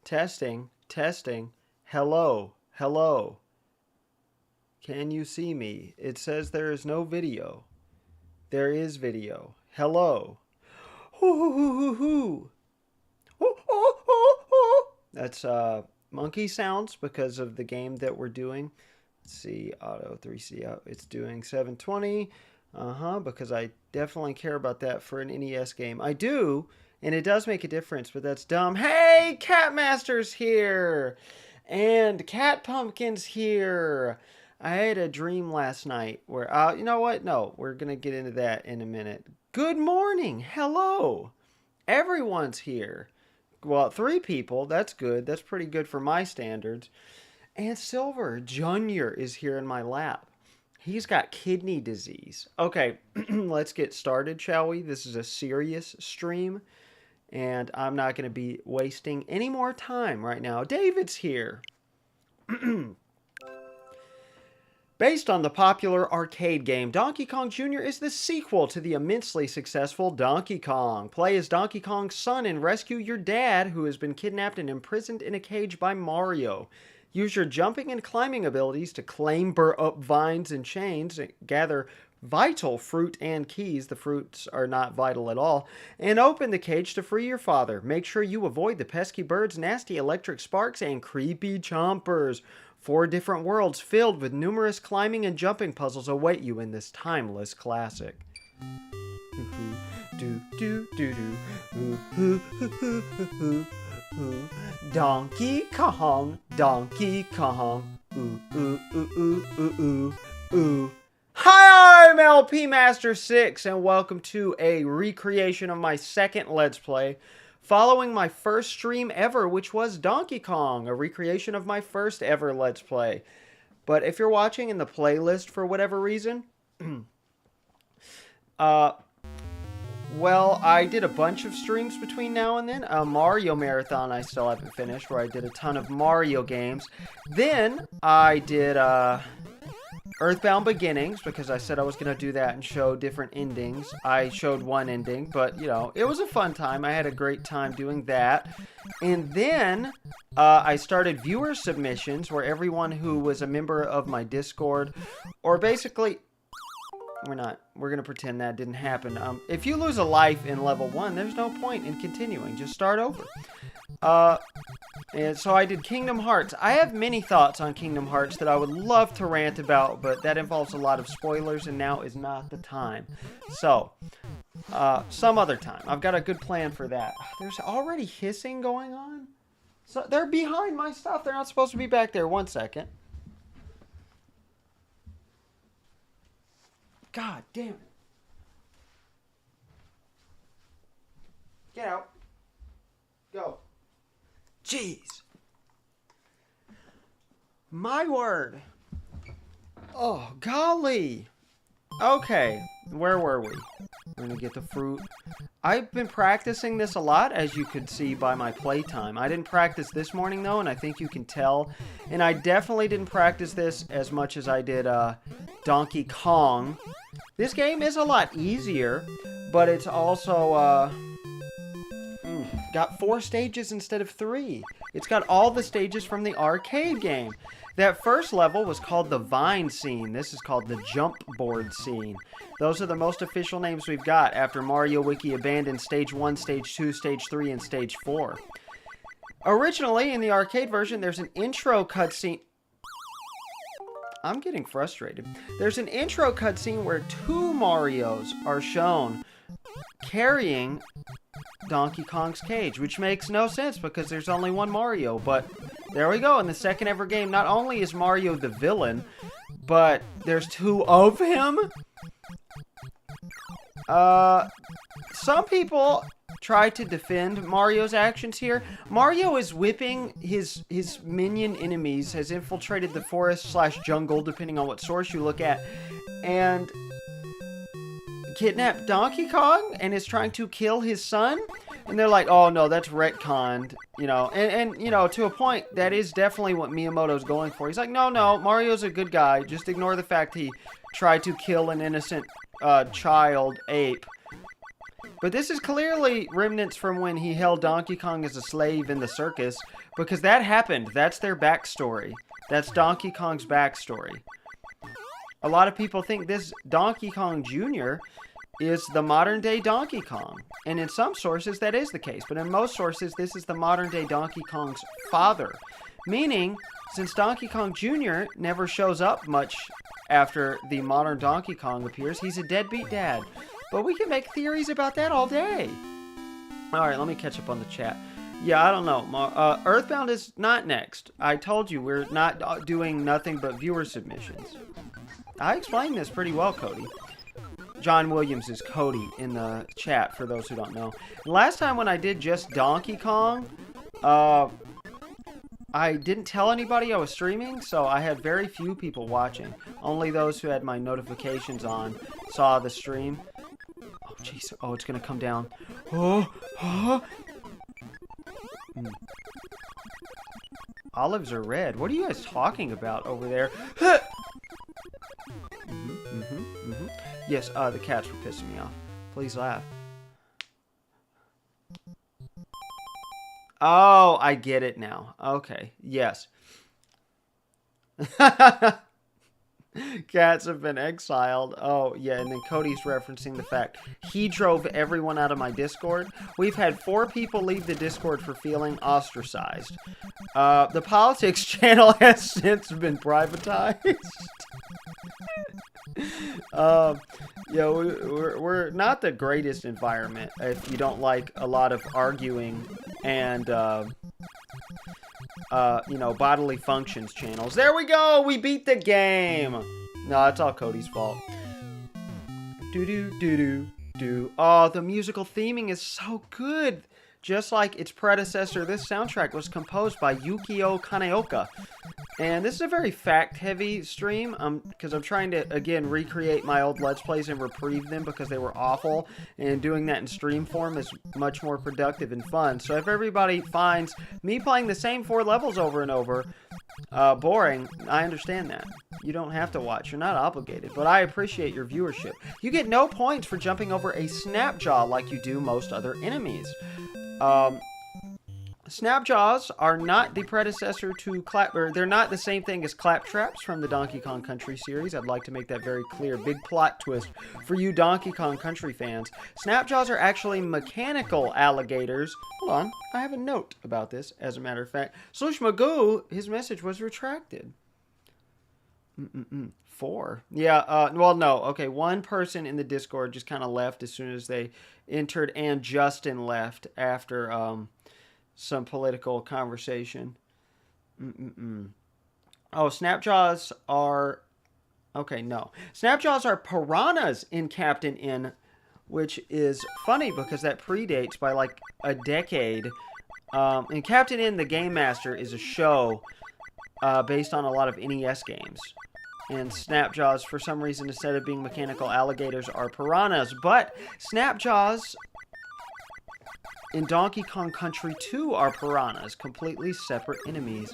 Testing, testing. Hello, hello. Can you see me? It says there is no video. There is video. Hello. Hoo. That's monkey sounds because of the game that we're doing. Let's see, auto 3C out. It's doing 720. Because I definitely care about that for an NES game. I do, and it does make a difference, but that's dumb. Hey, Catmaster's here! And Cat Pumpkin's here! I had a dream last night where, you know what? No, we're going to get into that in a minute. Good morning! Hello! Everyone's here. Well, 3 people. That's good. That's pretty good for my standards. And Silver Junior is here in my lap. He's got kidney disease. Okay, let's get started, shall we? This is a serious stream, and I'm not going to be wasting any more time right now. David's here. Based on the popular arcade game, Donkey Kong Jr. is the sequel to the immensely successful Donkey Kong. Play as Donkey Kong's son and rescue your dad, who has been kidnapped and imprisoned in a cage by Mario. Use your jumping and climbing abilities to clamber up vines and chains, gather vital fruit and keys. The fruits are not vital at all. And open the cage to free your father. Make sure you avoid the pesky birds, nasty electric sparks, and creepy chompers. 4 different worlds filled with numerous climbing and jumping puzzles await you in this timeless classic. Donkey Kong, Donkey Kong, ooh. Hi, I'm LP Master 6, and welcome to a recreation of my second Let's Play, following my first stream ever, which was Donkey Kong, a recreation of my first ever Let's Play. But if you're watching in the playlist for whatever reason, well, I did a bunch of streams between now and then. Mario Marathon I still haven't finished, where I did a ton of Mario games. Then I did Earthbound Beginnings, because I said I was going to do that and show different endings. I showed one ending, but, you know, it was a fun time. I had a great time doing that. And then I started viewer submissions, where everyone who was a member of my Discord, or basically... We're going to pretend that didn't happen. If you lose a life in level 1, there's no point in continuing. Just start over. And so I did Kingdom Hearts. I have many thoughts on Kingdom Hearts that I would love to rant about, but that involves a lot of spoilers, and now is not the time. So, some other time. I've got a good plan for that. There's already hissing going on? So they're behind my stuff. They're not supposed to be back there. 1 second. God damn it. Get out. Go. Jeez. My word. Oh, golly. Okay. Where were we? We're going to get the fruit. I've been practicing this a lot, as you could see by my playtime. I didn't practice this morning, though, and I think you can tell. And I definitely didn't practice this as much as I did Donkey Kong. This game is a lot easier, but it's also got 4 stages instead of 3. It's got all the stages from the arcade game. That first level was called the Vine Scene. This is called the Jump Board Scene. Those are the most official names we've got after Mario Wiki abandoned Stage 1, Stage 2, Stage 3, and Stage 4. Originally, in the arcade version, there's an intro cutscene. I'm getting frustrated. There's an intro cutscene where 2 Marios are shown carrying Donkey Kong's cage, which makes no sense because there's only 1 Mario, but there we go. In the second ever game, not only is Mario the villain, but there's 2 of him. Some people try to defend Mario's actions here. Mario is whipping his minion enemies, has infiltrated the forest/jungle, depending on what source you look at, and kidnapped Donkey Kong and is trying to kill his son. And they're like, oh no, that's retconned, you know. And you know, to a point, that is definitely what Miyamoto's going for. He's like, no, Mario's a good guy. Just ignore the fact he tried to kill an innocent child ape. But this is clearly remnants from when he held Donkey Kong as a slave in the circus, because that happened. That's their backstory. That's Donkey Kong's backstory. A lot of people think this Donkey Kong Jr. is the modern-day Donkey Kong. And in some sources, that is the case. But in most sources, this is the modern-day Donkey Kong's father. Meaning, since Donkey Kong Jr. never shows up much after the modern Donkey Kong appears, he's a deadbeat dad. But we can make theories about that all day. Alright, let me catch up on the chat. Yeah, I don't know. Earthbound is not next. I told you we're not doing nothing but viewer submissions. I explained this pretty well, Cody. John Williams is Cody in the chat, for those who don't know. Last time when I did just Donkey Kong, I didn't tell anybody I was streaming, so I had very few people watching. Only those who had my notifications on saw the stream. Oh, jeez. Oh, it's going to come down. Oh, oh. Olives are red. What are you guys talking about over there? Yes, the cats were pissing me off. Please laugh. Oh, I get it now. Okay, yes. Cats have been exiled. Oh, yeah, and then Cody's referencing the fact he drove everyone out of my Discord. We've had 4 people leave the Discord for feeling ostracized. The politics channel has since been privatized. Yeah, we're not the greatest environment if you don't like a lot of arguing and, you know, bodily functions channels. There we go! We beat the game! No, it's all Cody's fault. Do-do-do-do-do. Oh, the musical theming is so good! Just like its predecessor, this soundtrack was composed by Yukio Kaneoka. And this is a very fact-heavy stream, because I'm trying to, again, recreate my old Let's Plays and reprieve them because they were awful, and doing that in stream form is much more productive and fun. So if everybody finds me playing the same 4 levels over and over boring, I understand that. You don't have to watch. You're not obligated, but I appreciate your viewership. You get no points for jumping over a Snapjaw like you do most other enemies. Snapjaws are not the predecessor to they're not the same thing as Claptraps from the Donkey Kong Country series. I'd like to make that very clear. Big plot twist for you Donkey Kong Country fans. Snapjaws are actually mechanical alligators. Hold on, I have a note about this, as a matter of fact. Slush Magoo, his message was retracted. 4. Yeah, well, no. Okay, 1 person in the Discord just kind of left as soon as they entered, and Justin left after, some political conversation. Oh, Snapjaws are... Okay, no. Snapjaws are piranhas in Captain N, which is funny because that predates by like a decade. And Captain N, the Game Master, is a show based on a lot of NES games. And Snapjaws, for some reason, instead of being mechanical alligators, are piranhas. But Snapjaws in Donkey Kong Country 2 are piranhas, completely separate enemies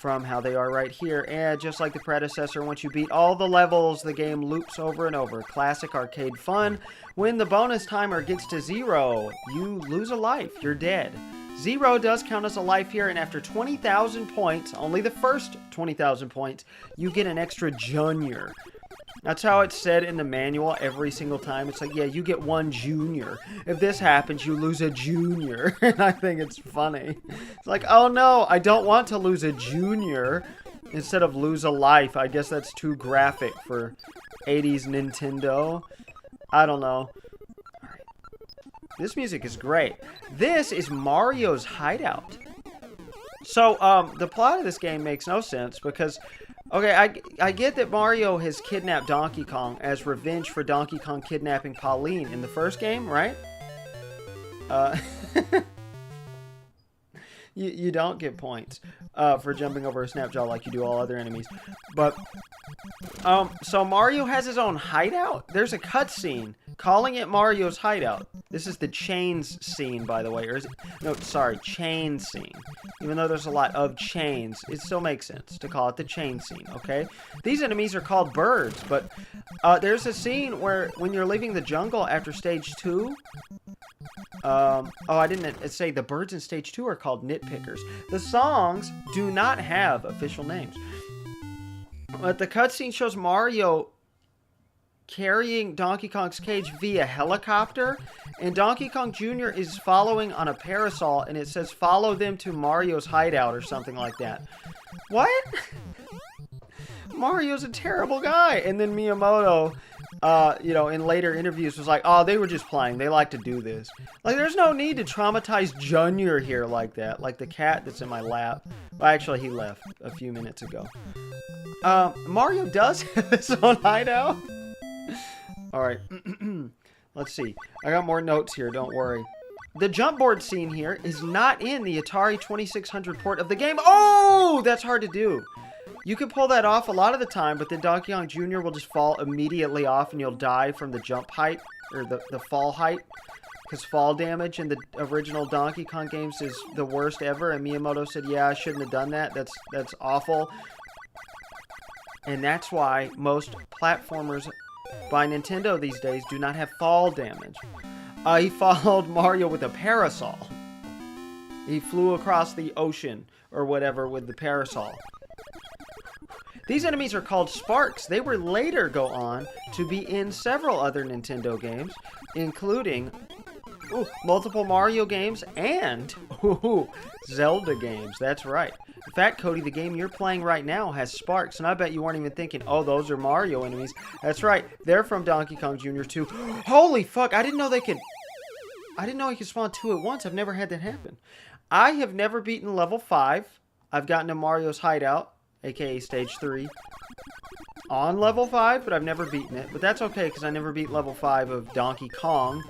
from how they are right here. And just like the predecessor, once you beat all the levels, the game loops over and over. Classic arcade fun. When the bonus timer gets to 0, you lose a life. You're dead. 0 does count as a life here, and after 20,000 points, only the first 20,000 points, you get an extra junior. That's how it's said in the manual every single time. It's like, yeah, you get 1 junior. If this happens, you lose a junior. And I think it's funny. It's like, oh no, I don't want to lose a junior instead of lose a life. I guess that's too graphic for 80s Nintendo. I don't know. Alright. This music is great. This is Mario's hideout. So, the plot of this game makes no sense because... Okay, I get that Mario has kidnapped Donkey Kong as revenge for Donkey Kong kidnapping Pauline in the first game, right? You don't get points for jumping over a Snapjaw like you do all other enemies. But, so Mario has his own hideout? There's a cutscene calling it Mario's hideout. This is the chains scene, by the way. Or is it? No, sorry, chain scene. Even though there's a lot of chains, it still makes sense to call it the chain scene, okay? These enemies are called birds, but there's a scene where when you're leaving the jungle after stage 2, Oh, I didn't say the birds in stage 2 are called Nitpickers. The songs do not have official names. But the cutscene shows Mario carrying Donkey Kong's cage via helicopter, and Donkey Kong Jr. is following on a parasol, and it says follow them to Mario's hideout or something like that. What? Mario's a terrible guy. And then Miyamoto, in later interviews was like, oh, they were just playing. They like to do this. Like, there's no need to traumatize Junior here like that. Like the cat that's in my lap. Well, actually, he left a few minutes ago. Mario does have his own hideout. Alright. Let's see. I got more notes here, don't worry. The jump board scene here is not in the Atari 2600 port of the game. Oh, that's hard to do. You can pull that off a lot of the time, but then Donkey Kong Jr. will just fall immediately off and you'll die from the jump height, or the fall height. Because fall damage in the original Donkey Kong games is the worst ever, and Miyamoto said, yeah, I shouldn't have done that. That's awful. And that's why most platformers by Nintendo these days do not have fall damage. He followed Mario with a parasol. He flew across the ocean, or whatever, with the parasol. These enemies are called Sparks. They were later go on to be in several other Nintendo games, including multiple Mario games and Zelda games. That's right. In fact, Cody, the game you're playing right now has Sparks, and I bet you weren't even thinking, oh, those are Mario enemies. That's right. They're from Donkey Kong Jr. 2. Holy fuck, I didn't know he could spawn 2 at once. I've never had that happen. I have never beaten level 5. I've gotten to Mario's hideout, aka stage 3, on level 5, but I've never beaten it. But that's okay, because I never beat level 5 of Donkey Kong,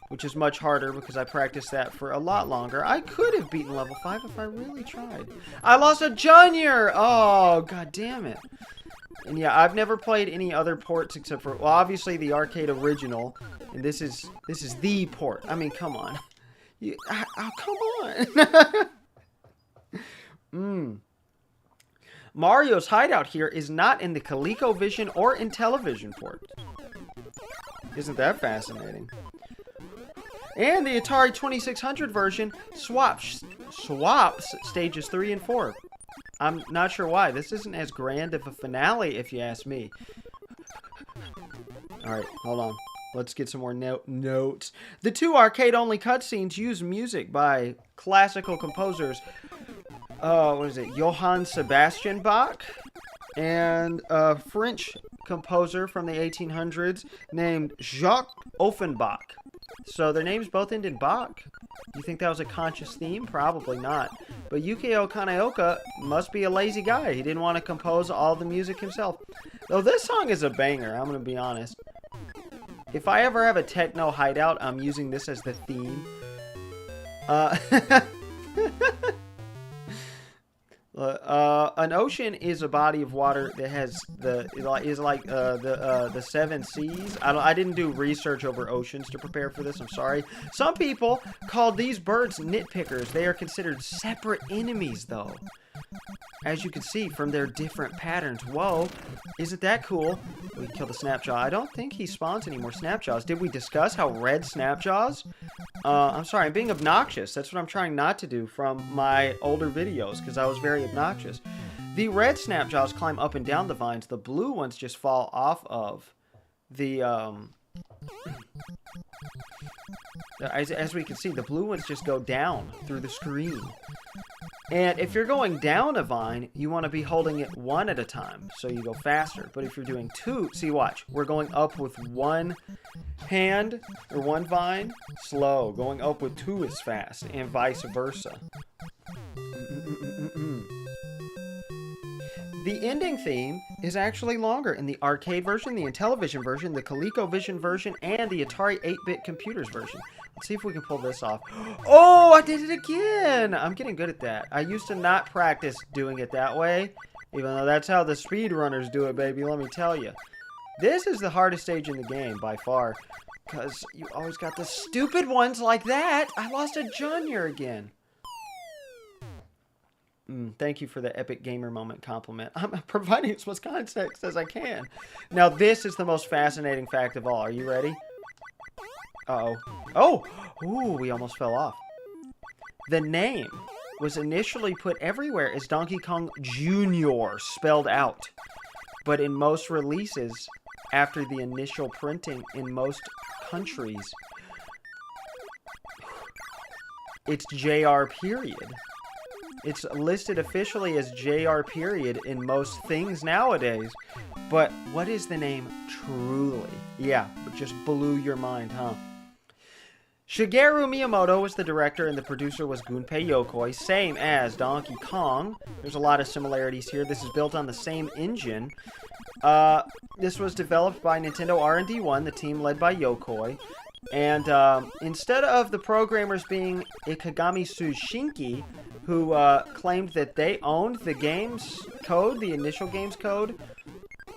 which is much harder because I practiced that for a lot longer. I could have beaten level 5 if I really tried. I lost a Junior! Oh, god damn it. And yeah, I've never played any other ports except for, well, obviously the arcade original. And this is the port. I mean, come on. Come on. Mario's hideout here is not in the ColecoVision or Intellivision port. Isn't that fascinating? And the Atari 2600 version swaps stages 3 and 4. I'm not sure why. This isn't as grand of a finale, if you ask me. Alright, hold on. Let's get some more notes. The 2 arcade-only cutscenes use music by classical composers. What is it? Johann Sebastian Bach and a French composer from the 1800s named Jacques Offenbach. So their names both end in Bach. You think that was a conscious theme? Probably not. But Yukio Kaneoka must be a lazy guy. He didn't want to compose all the music himself. Though this song is a banger, I'm going to be honest. If I ever have a techno hideout, I'm using this as the theme. An ocean is a body of water that has the seven seas. I didn't do research over oceans to prepare for this. I'm sorry. Some people call these birds nitpickers. They are considered separate enemies, though. As you can see from their different patterns. Whoa, isn't that cool? We killed a Snapjaw. I don't think he spawns any more Snapjaws. Did we discuss how red Snapjaws? I'm sorry, I'm being obnoxious. That's what I'm trying not to do from my older videos, because I was very obnoxious. The red Snapjaws climb up and down the vines. The blue ones just fall off of the, as we can see, the blue ones just go down through the screen. And if you're going down a vine, you want to be holding it one at a time, so you go faster. But if you're doing two, see, watch, we're going up with one hand, or one vine, slow. Going up with two is fast, and vice versa. The ending theme is actually longer in the arcade version, the Intellivision version, the ColecoVision version, and the Atari 8-bit computers version. Let's see if we can pull this off. Oh, I did it again! I'm getting good at that. I used to not practice doing it that way, even though that's how the speedrunners do it, baby, let me tell you. This is the hardest stage in the game, by far, because you always got the stupid ones like that. I lost a Junior again. Thank you for the epic gamer moment compliment. I'm providing as much context as I can. Now, this is the most fascinating fact of all. Are you ready? Uh-oh. Oh! Ooh, we almost fell off. The name was initially put everywhere as Donkey Kong Jr. spelled out. But in most releases, after the initial printing in most countries, it's JR period. It's listed officially as JR period in most things nowadays. But what is the name truly? Yeah, it just blew your mind, huh? Shigeru Miyamoto was the director and the producer was Gunpei Yokoi, same as Donkey Kong. There's a lot of similarities here. This is built on the same engine. This was developed by Nintendo R&D 1, the team led by Yokoi. And instead of the programmers being Ikegami Tsushinki, who claimed that they owned the game's code, the initial game's code,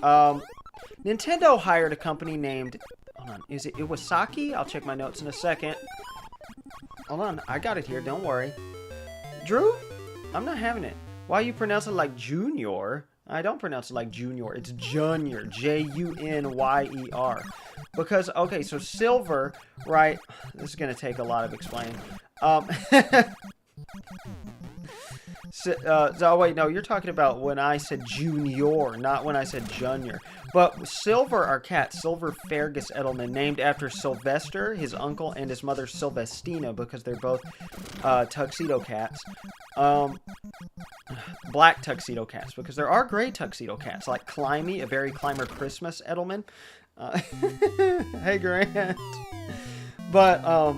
Nintendo hired a company named... Hold on, is it Iwasaki? I'll check my notes in a second. Hold on, I got it here, don't worry. Drew? I'm not having it. Why you pronounce it like Junior? I don't pronounce it like Junior. It's Junior. J-U-N-Y-E-R. Because, okay, so Silver, right? This is going to take a lot of explaining. Oh, wait, no, you're talking about when I said Junior, not when I said Junior. But Silver, our cat, Silver Fergus Edelman, named after Sylvester, his uncle, and his mother Sylvestina, because they're both tuxedo cats. Black tuxedo cats, because there are gray tuxedo cats, like Climby, a very Climber Christmas Edelman. Hey, Grant. But,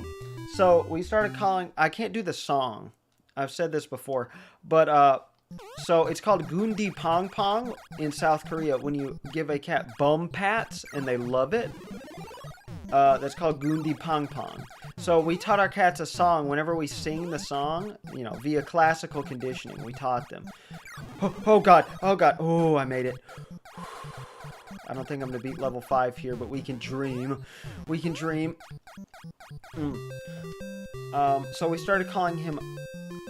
so we started calling... I can't do the song. I've said this before. But, so it's called Gundi Pong Pong in South Korea. When you give a cat bum pats and they love it, that's called Gundi Pong Pong. So we taught our cats a song. Whenever we sing the song, you know, via classical conditioning, we taught them. Oh God. Oh, God. Oh, I made it. I don't think I'm going to beat level 5 here, but we can dream. We can dream. So we started calling him...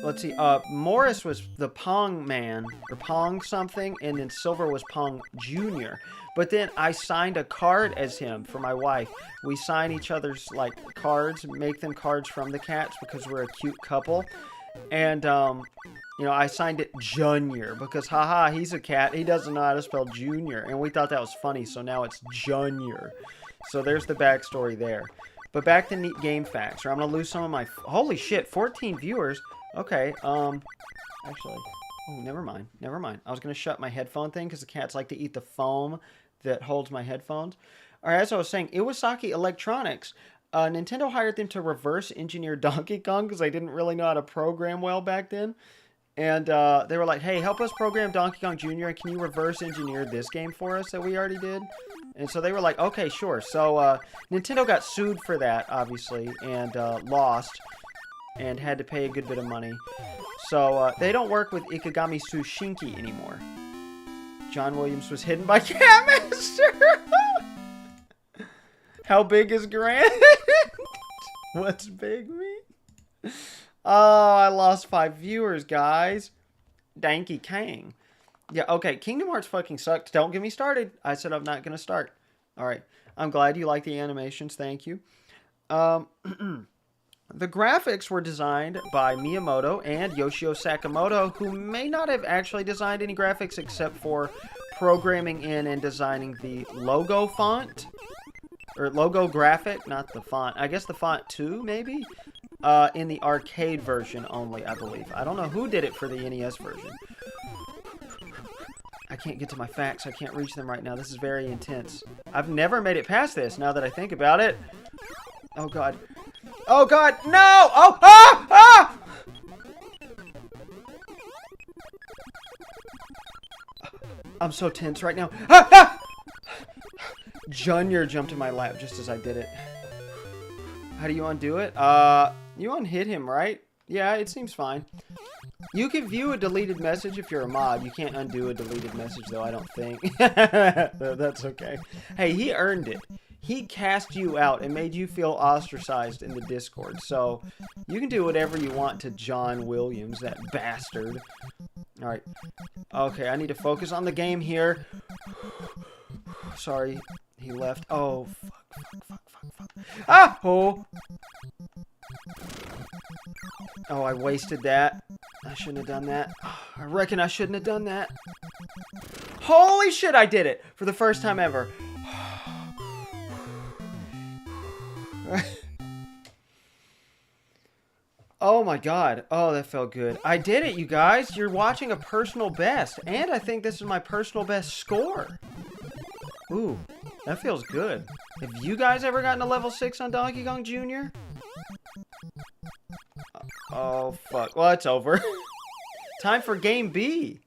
Let's see, Morris was the Pong Man, or Pong something, and then Silver was Pong Jr. But then I signed a card as him for my wife. We sign each other's, like, cards, make them cards from the cats because we're a cute couple. And, you know, I signed it Junior because, haha, he's a cat. He doesn't know how to spell Junior. And we thought that was funny, so now it's Junior. So there's the backstory there. But back to neat game facts, or I'm going to lose some of my... Holy shit, 14 viewers... Okay, actually, oh, never mind. I was going to shut my headphone thing because the cats like to eat the foam that holds my headphones. All right, as I was saying, Iwasaki Electronics, Nintendo hired them to reverse engineer Donkey Kong because they didn't really know how to program well back then. And they were like, hey, help us program Donkey Kong Jr. and can you reverse engineer this game for us that we already did? And so they were like, okay, sure. So Nintendo got sued for that, obviously, and lost. And had to pay a good bit of money. So, they don't work with Ikegami Tsushinki anymore. John Williams was hidden by Cat Master! How big is Grant? What's big mean? Oh, I lost 5 viewers, guys. Danky Kang. Yeah, okay, Kingdom Hearts fucking sucked. Don't get me started. I said I'm not gonna start. Alright, I'm glad you like the animations. Thank you. The graphics were designed by Miyamoto and Yoshio Sakamoto, who may not have actually designed any graphics except for programming in and designing the logo font. Or logo graphic, not the font. I guess the font too, maybe? In the arcade version only, I believe. I don't know who did it for the NES version. I can't get to my facts. I can't reach them right now. This is very intense. I've never made it past this, now that I think about it. Oh, God. Oh, God, no! Oh, ah! Ah! I'm so tense right now. Ah! Ah! Junior jumped in my lap just as I did it. How do you undo it? You unhit him, right? Yeah, it seems fine. You can view a deleted message if you're a mod. You can't undo a deleted message, though, I don't think. That's okay. Hey, he earned it. He cast you out and made you feel ostracized in the Discord. So, you can do whatever you want to John Williams, that bastard. Alright. Okay, I need to focus on the game here. Sorry, he left. Oh, fuck. Ah! Oh! Oh, I wasted that. I shouldn't have done that. I reckon I shouldn't have done that. Holy shit, I did it! For the first time ever. Oh my god. Oh, that felt good. I did it, you guys. You're watching a personal best. And I think this is my personal best score. Ooh, that feels good. Have you guys ever gotten a level 6 on Donkey Kong Jr.? Oh, fuck. Well, it's over. Time for Game B.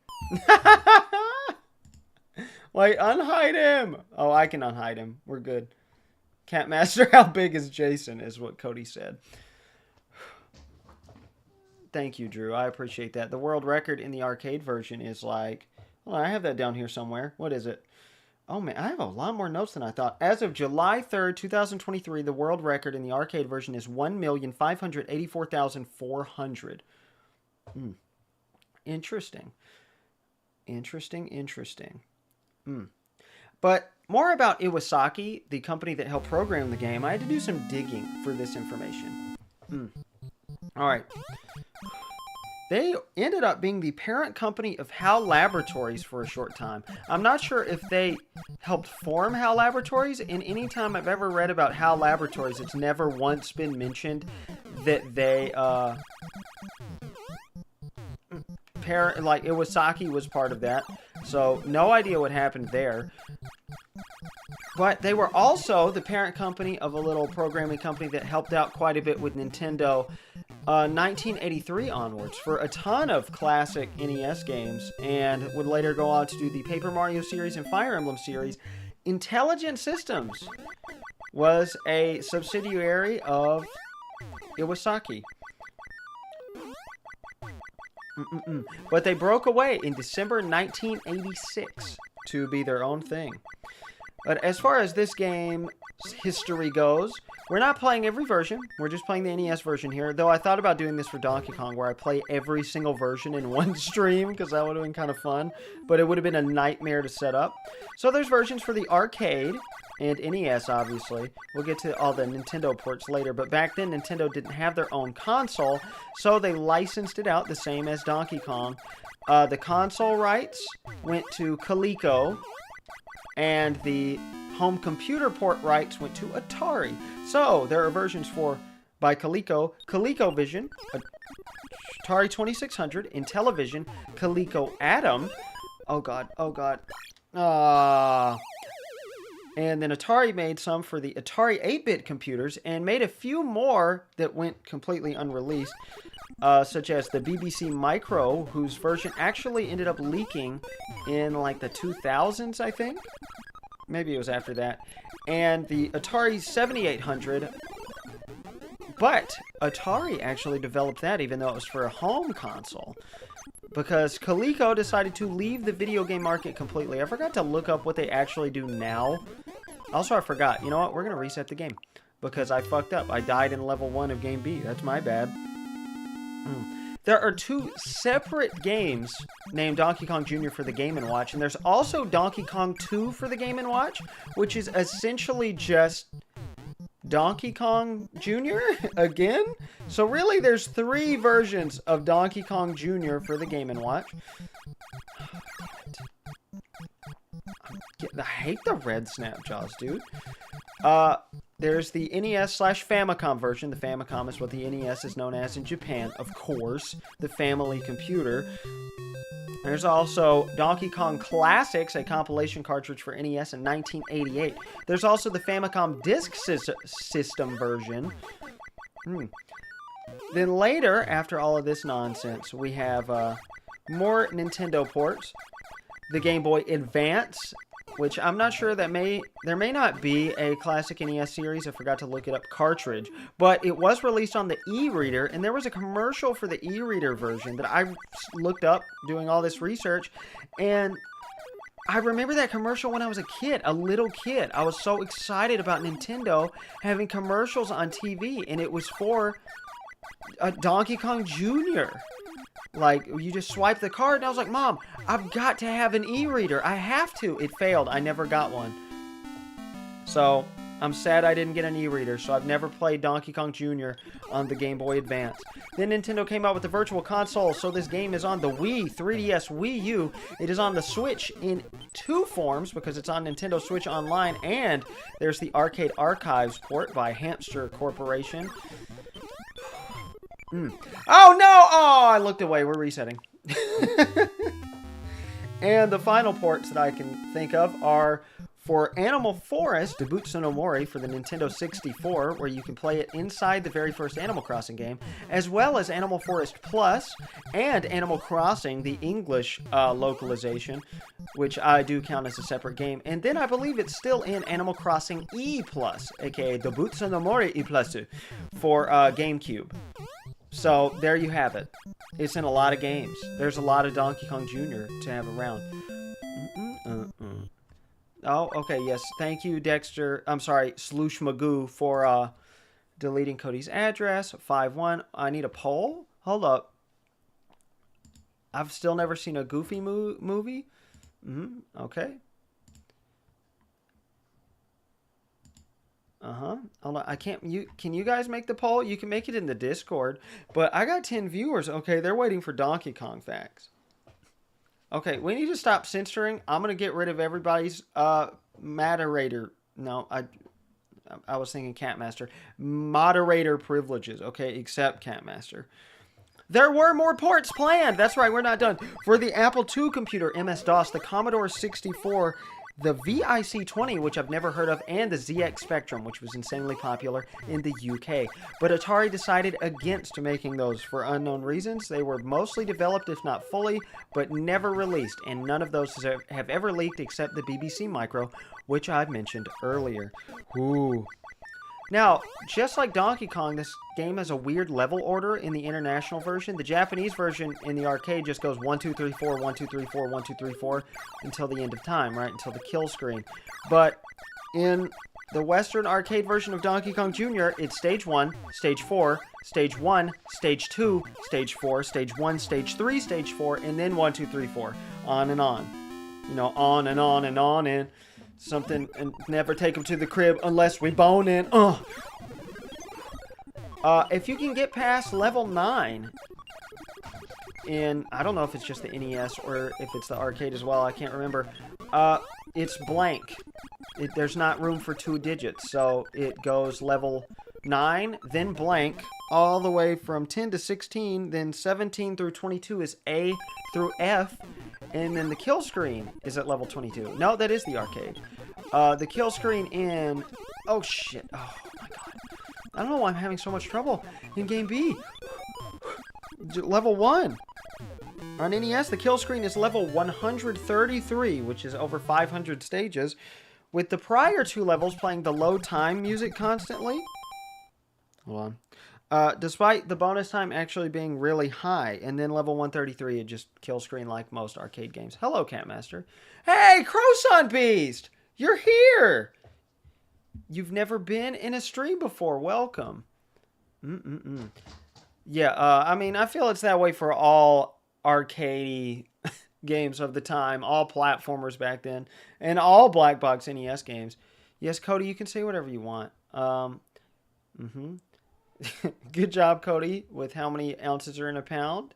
Wait, unhide him. Oh, I can unhide him. We're good. Cat Master, how big is Jason, is what Cody said. Thank you, Drew. I appreciate that. The world record in the arcade version is like... Well, I have that down here somewhere. What is it? Oh, man, I have a lot more notes than I thought. As of July 3rd, 2023, the world record in the arcade version is 1,584,400. Interesting. Interesting. But more about Iwasaki, the company that helped program the game. I had to do some digging for this information. All right. They ended up being the parent company of HAL Laboratories for a short time. I'm not sure if they helped form HAL Laboratories. And any time I've ever read about HAL Laboratories, it's never once been mentioned that they, like Iwasaki was part of that. So no idea what happened there. But they were also the parent company of a little programming company that helped out quite a bit with Nintendo 1983 onwards for a ton of classic NES games, and would later go on to do the Paper Mario series and Fire Emblem series. Intelligent Systems was a subsidiary of Iwasaki. But they broke away in December 1986 to be their own thing. But as far as this game's history goes, we're not playing every version. We're just playing the NES version here. Though I thought about doing this for Donkey Kong, where I play every single version in one stream, because that would have been kind of fun. But it would have been a nightmare to set up. So there's versions for the arcade and NES, obviously. We'll get to all the Nintendo ports later. But back then, Nintendo didn't have their own console, so they licensed it out the same as Donkey Kong. The console rights went to Coleco, and the home computer port rights went to Atari. So there are versions by Coleco, ColecoVision, Atari 2600, Intellivision, Coleco Adam. Oh god. And then Atari made some for the Atari 8-bit computers and made a few more that went completely unreleased, such as the BBC Micro, whose version actually ended up leaking in like the 2000s, I think. Maybe it was after that. And the Atari 7800. But Atari actually developed that, even though it was for a home console, because Coleco decided to leave the video game market completely. I forgot to look up what they actually do now. Also, I forgot. You know what? We're going to reset the game, because I fucked up. I died in level 1 of Game B. That's my bad. There are 2 separate games named Donkey Kong Jr. for the Game & Watch, and there's also Donkey Kong 2 for the Game & Watch, which is essentially just Donkey Kong Jr. again. So really, there's 3 versions of Donkey Kong Jr. for the Game & Watch. I hate the red Snapjaws, dude. There's the NES/Famicom version. The Famicom is what the NES is known as in Japan, of course. The family computer. There's also Donkey Kong Classics, a compilation cartridge for NES in 1988. There's also the Famicom Disk System version. Then later, after all of this nonsense, we have more Nintendo ports. The Game Boy Advance, which I'm not sure there may not be a classic NES series, I forgot to look it up, cartridge, but it was released on the e-reader, and there was a commercial for the e-reader version that I looked up doing all this research, and I remember that commercial when I was a kid, a little kid. I was so excited about Nintendo having commercials on TV, and it was for Donkey Kong Jr. Like, you just swipe the card, and I was like, Mom, I've got to have an e-reader. I have to. It failed. I never got one. So, I'm sad I didn't get an e-reader, so I've never played Donkey Kong Jr. on the Game Boy Advance. Then Nintendo came out with the Virtual Console, so this game is on the Wii, 3DS, Wii U. It is on the Switch in 2 forms because it's on Nintendo Switch Online, and there's the Arcade Archives port by Hamster Corporation. Oh, no! Oh, I looked away. We're resetting. And the final ports that I can think of are for Animal Forest, Debutsu no Mori for the Nintendo 64, where you can play it inside the very first Animal Crossing game, as well as Animal Forest Plus and Animal Crossing, the English localization, which I do count as a separate game. And then I believe it's still in Animal Crossing E+, aka Debutsu no Mori E+, for GameCube. So, there you have it. It's in a lot of games. There's a lot of Donkey Kong Jr. to have around. Oh, okay, yes. Thank you, Dexter. I'm sorry, Sloosh Magoo, for deleting Cody's address. 5-1. I need a poll? Hold up. I've still never seen a Goofy movie? Okay. Hold on. I can't. Can you guys make the poll? You can make it in the Discord. But I got 10 viewers. Okay, they're waiting for Donkey Kong facts. Okay, we need to stop censoring. I'm gonna get rid of everybody's moderator. No, I was thinking Catmaster. Moderator privileges. Okay, except Catmaster. There were more ports planned. That's right, we're not done. For the Apple II computer, MS-DOS, the Commodore 64. The VIC-20, which I've never heard of, and the ZX Spectrum, which was insanely popular in the UK. But Atari decided against making those for unknown reasons. They were mostly developed, if not fully, but never released, and none of those have ever leaked except the BBC Micro, which I mentioned earlier. Ooh. Now, just like Donkey Kong, this game has a weird level order in the international version. The Japanese version in the arcade just goes 1, 2, 3, 4, 1, 2, 3, 4, 1, 2, 3, 4 until the end of time, right? Until the kill screen. But in the Western arcade version of Donkey Kong Jr., it's stage 1, stage 4, stage 1, stage 2, stage 4, stage 1, stage 3, stage 4, and then 1, 2, 3, 4. On and on. You know, on and on and on and... something, and never take them to the crib unless we bone in. If you can get past level 9 in, I don't know if it's just the NES or if it's the arcade as well, I can't remember. It's blank. There's not room for 2 digits, so it goes level 9, then blank, all the way from 10 to 16, then 17 through 22 is A through F, and then the kill screen is at level 22. No, that is the arcade. The kill screen in... oh, shit. Oh, my God. I don't know why I'm having so much trouble in Game B. Level 1. On NES, the kill screen is level 133, which is over 500 stages, with the prior 2 levels playing the load time music constantly. Hold on. Despite the bonus time actually being really high. And then level 133, it just kill screen like most arcade games. Hello, Catmaster. Hey, Croson Beast! You're here! You've never been in a stream before. Welcome. Yeah, I mean, I feel it's that way for all arcade games of the time. All platformers back then. And all Black Box NES games. Yes, Cody, you can say whatever you want. Good job, Cody, with how many ounces are in a pound.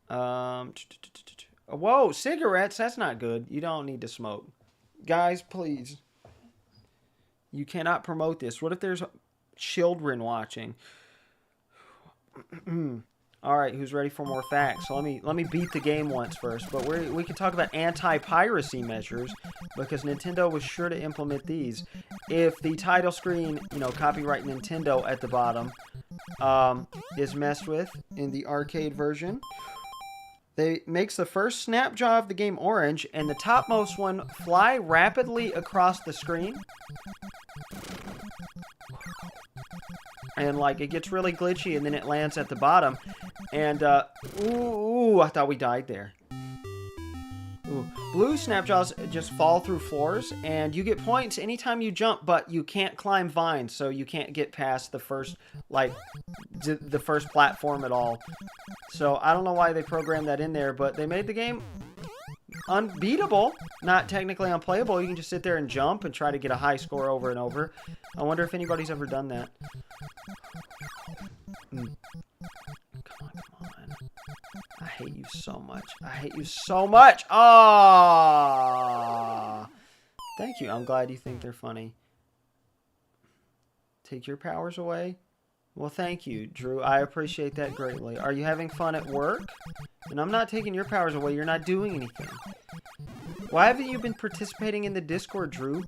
Whoa, cigarettes? That's not good. You don't need to smoke. Guys, please. You cannot promote this. What if there's children watching? All right, who's ready for more facts? So let me beat the game once first. But we can talk about anti-piracy measures because Nintendo was sure to implement these. If the title screen, you know, copyright Nintendo at the bottom, is messed with in the arcade version, makes the first snapshot of the game orange and the topmost one fly rapidly across the screen. And, like, it gets really glitchy, and then it lands at the bottom. And, ooh, I thought we died there. Ooh. Blue snapjaws just fall through floors, and you get points anytime you jump, but you can't climb vines, so you can't get past the first, like, the first platform at all. So, I don't know why they programmed that in there, but they made the game unbeatable, not technically unplayable. You can just sit there and jump and try to get a high score over and over. I wonder if anybody's ever done that. Come on. I hate you so much. I hate you so much. Ah, thank you. I'm glad you think they're funny. Take your powers away? Well, thank you, Drew. I appreciate that greatly. Are you having fun at work? And I'm not taking your powers away. You're not doing anything. Why haven't you been participating in the Discord, Drew?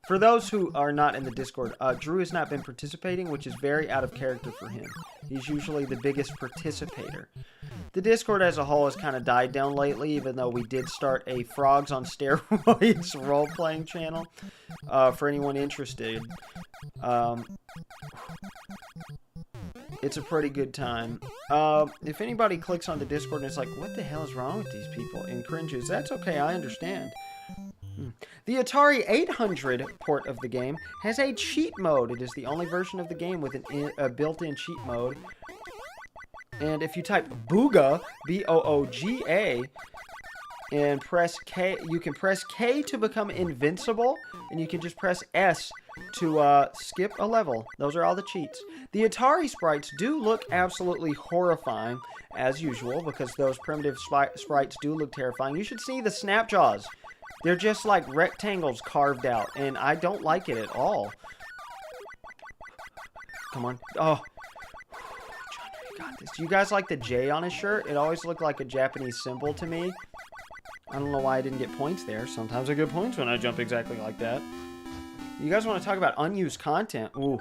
For those who are not in the Discord, Drew has not been participating, which is very out of character for him. He's usually the biggest participator. The Discord as a whole has kind of died down lately, even though we did start a Frogs on Steroids role-playing channel. For anyone interested. It's a pretty good time. If anybody clicks on the Discord and it's like, what the hell is wrong with these people? And cringes, that's okay, I understand. The Atari 800 port of the game has a cheat mode. It is the only version of the game with a built-in cheat mode. And if you type Booga, B-O-O-G-A, and press K, you can press K to become invincible, and you can just press S to skip a level. Those are all the cheats. The Atari sprites do look absolutely horrifying, as usual, because those primitive sprites do look terrifying. You should see the Snapjaws. They're just like rectangles carved out, and I don't like it at all. Come on. Oh. John, you got this. Do you guys like the J on his shirt? It always looked like a Japanese symbol to me. I don't know why I didn't get points there. Sometimes I get points when I jump exactly like that. You guys want to talk about unused content? Ooh.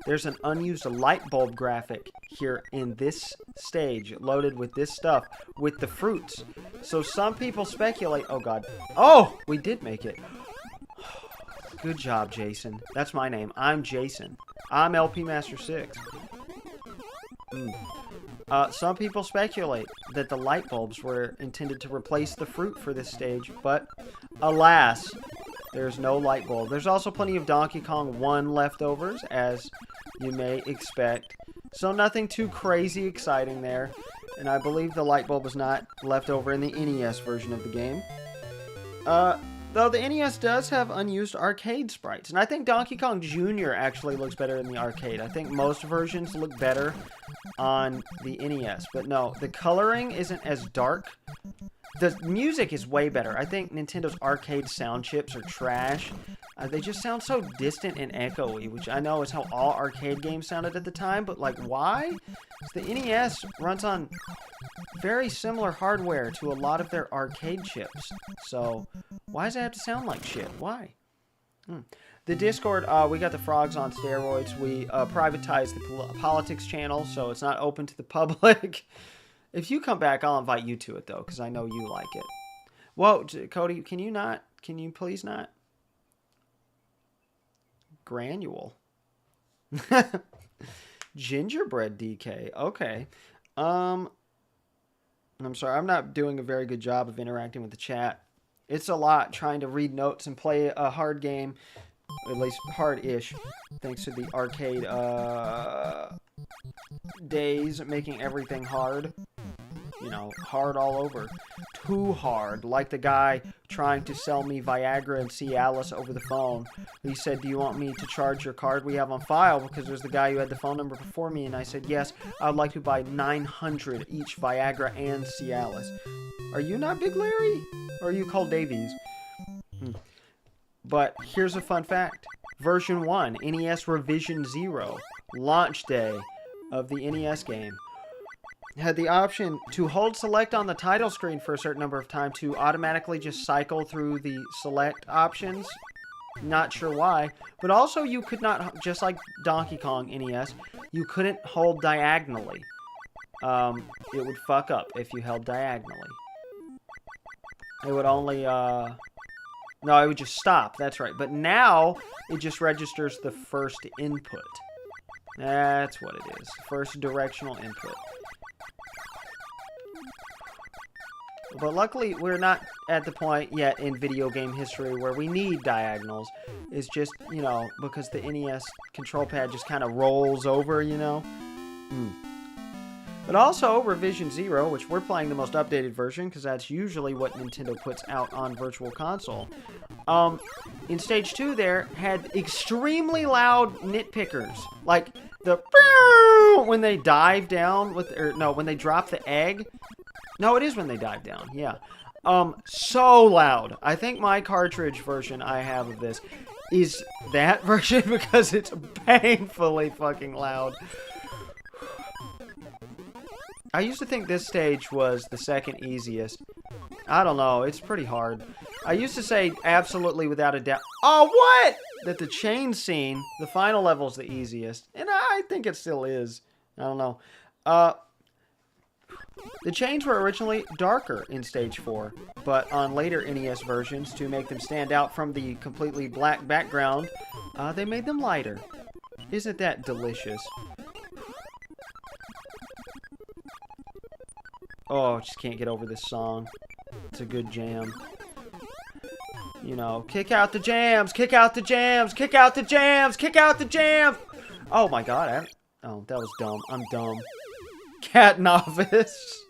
There's an unused light bulb graphic here in this stage, loaded with this stuff, with the fruits. So some people speculate... Oh, God. Oh! We did make it. Good job, Jason. That's my name. I'm Jason. I'm LP Master 6. Some people speculate that the light bulbs were intended to replace the fruit for this stage, but alas, there's no light bulb. There's also plenty of Donkey Kong 1 leftovers, as you may expect. So nothing too crazy exciting there. And I believe the light bulb was not left over in the NES version of the game. Though the NES does have unused arcade sprites. And I think Donkey Kong Jr. actually looks better in the arcade. I think most versions look better on the NES. But no, the coloring isn't as dark. The music is way better. I think Nintendo's arcade sound chips are trash. They just sound so distant and echoey, which I know is how all arcade games sounded at the time, but like, why? The NES runs on very similar hardware to a lot of their arcade chips. So, why does it have to sound like shit? Why? The Discord, we got the Frogs on Steroids. We privatized the politics channel, so it's not open to the public. If you come back, I'll invite you to it, though, because I know you like it. Whoa, Cody, can you please not? Granule. Gingerbread DK. Okay. I'm sorry, I'm not doing a very good job of interacting with the chat. It's a lot trying to read notes and play a hard game, at least hard-ish, thanks to the arcade days making everything hard. You know, hard all over. Too hard. Like the guy trying to sell me Viagra and Cialis over the phone. He said, do you want me to charge your card we have on file? Because there's the guy who had the phone number before me. And I said, yes, I would like to buy 900 each Viagra and Cialis. Are you not Big Larry? Or are you called Davies? But here's a fun fact. Version 1, NES Revision 0, launch day of the NES game, had the option to hold select on the title screen for a certain number of times to automatically just cycle through the select options. Not sure why. But also you could not, just like Donkey Kong NES, you couldn't hold diagonally. It would fuck up if you held diagonally. It would only, no, it would just stop. That's right. But now it just registers the first input. That's what it is. First directional input. But luckily, we're not at the point yet in video game history where we need diagonals. It's just, you know, because the NES control pad just kind of rolls over, you know. But also Revision Zero, which we're playing the most updated version because that's usually what Nintendo puts out on Virtual Console. In Stage 2 there had extremely loud nitpickers. Like the when they dive down with, or no, when they drop the egg. No, it is when they dive down, yeah. So loud. I think my cartridge version I have of this is that version because it's painfully fucking loud. I used to think this stage was the second easiest. I don't know, it's pretty hard. I used to say absolutely without a doubt, oh what? That the chain scene, the final level is the easiest. And I think it still is. I don't know. The chains were originally darker in Stage 4, but on later NES versions, to make them stand out from the completely black background, they made them lighter. Isn't that delicious? Oh, just can't get over this song. It's a good jam. You know, kick out the jams, kick out the jams, kick out the jams, kick out the jams! Oh my god, oh, that was dumb. I'm dumb. Cat Novice.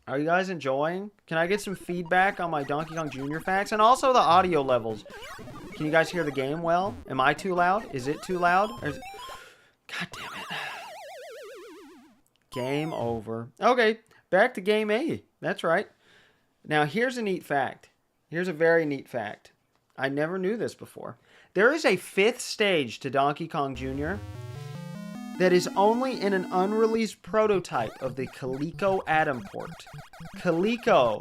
Are you guys enjoying? Can I get some feedback on my Donkey Kong Jr. facts? And also the audio levels. Can you guys hear the game well? Am I too loud? Is it too loud? God damn it. Game over. Okay, back to Game A. That's right. Now, here's a neat fact. Here's a very neat fact. I never knew this before. There is a 5th stage to Donkey Kong Jr. that is only in an unreleased prototype of the Coleco Adam port. Coleco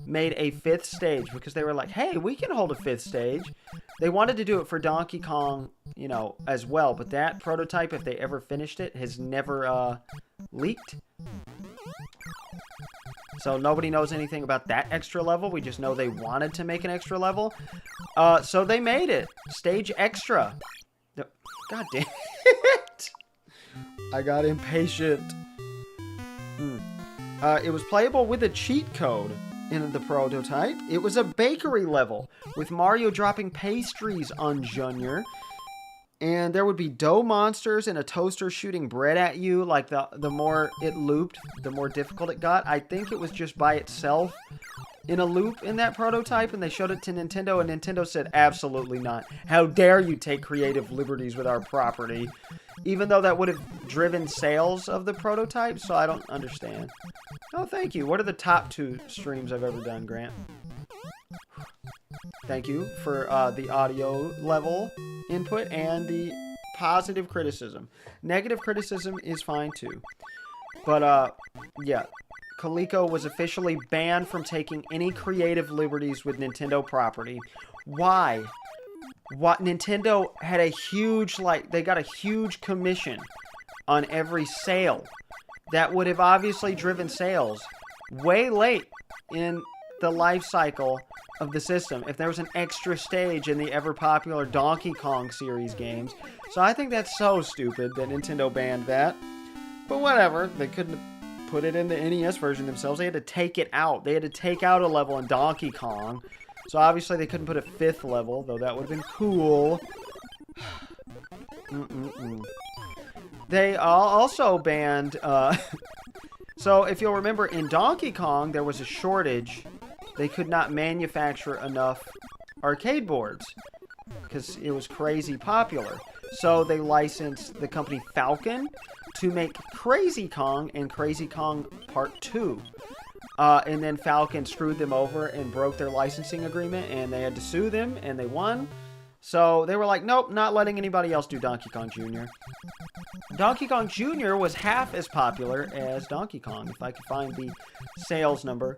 made a 5th stage because they were like, hey, we can hold a 5th stage. They wanted to do it for Donkey Kong, you know, as well, but that prototype, if they ever finished it, has never leaked. So nobody knows anything about that extra level. We just know they wanted to make an extra level. So they made it. Stage Extra. God damn it. I got impatient. It was playable with a cheat code in the prototype. It was a bakery level with Mario dropping pastries on Junior. And there would be dough monsters and a toaster shooting bread at you. Like, the more it looped, the more difficult it got. I think it was just by itself in a loop in that prototype, and they showed it to Nintendo, and Nintendo said, absolutely not. How dare you take creative liberties with our property? Even though that would have driven sales of the prototype, so I don't understand. Oh, thank you. What are the top 2 streams I've ever done, Grant? Thank you for the audio level input and the positive criticism. Negative criticism is fine too. But, yeah. Coleco was officially banned from taking any creative liberties with Nintendo property. Why? What? Nintendo had a huge, they got a huge commission on every sale. That would have obviously driven sales way late in the life cycle of the system if there was an extra stage in the ever-popular Donkey Kong series games. So I think that's so stupid that Nintendo banned that. But whatever, they couldn't put it in the NES version themselves. They had to take it out. They had to take out a level in Donkey Kong. So obviously they couldn't put a 5th level, though that would have been cool. They also banned... So if you'll remember, in Donkey Kong, there was a shortage. They could not manufacture enough arcade boards because it was crazy popular. So they licensed the company Falcon to make Crazy Kong and Crazy Kong Part 2. And then Falcon screwed them over and broke their licensing agreement, and they had to sue them, and they won. So they were like, nope, not letting anybody else do Donkey Kong Jr. Donkey Kong Jr. was half as popular as Donkey Kong, if I could find the sales number.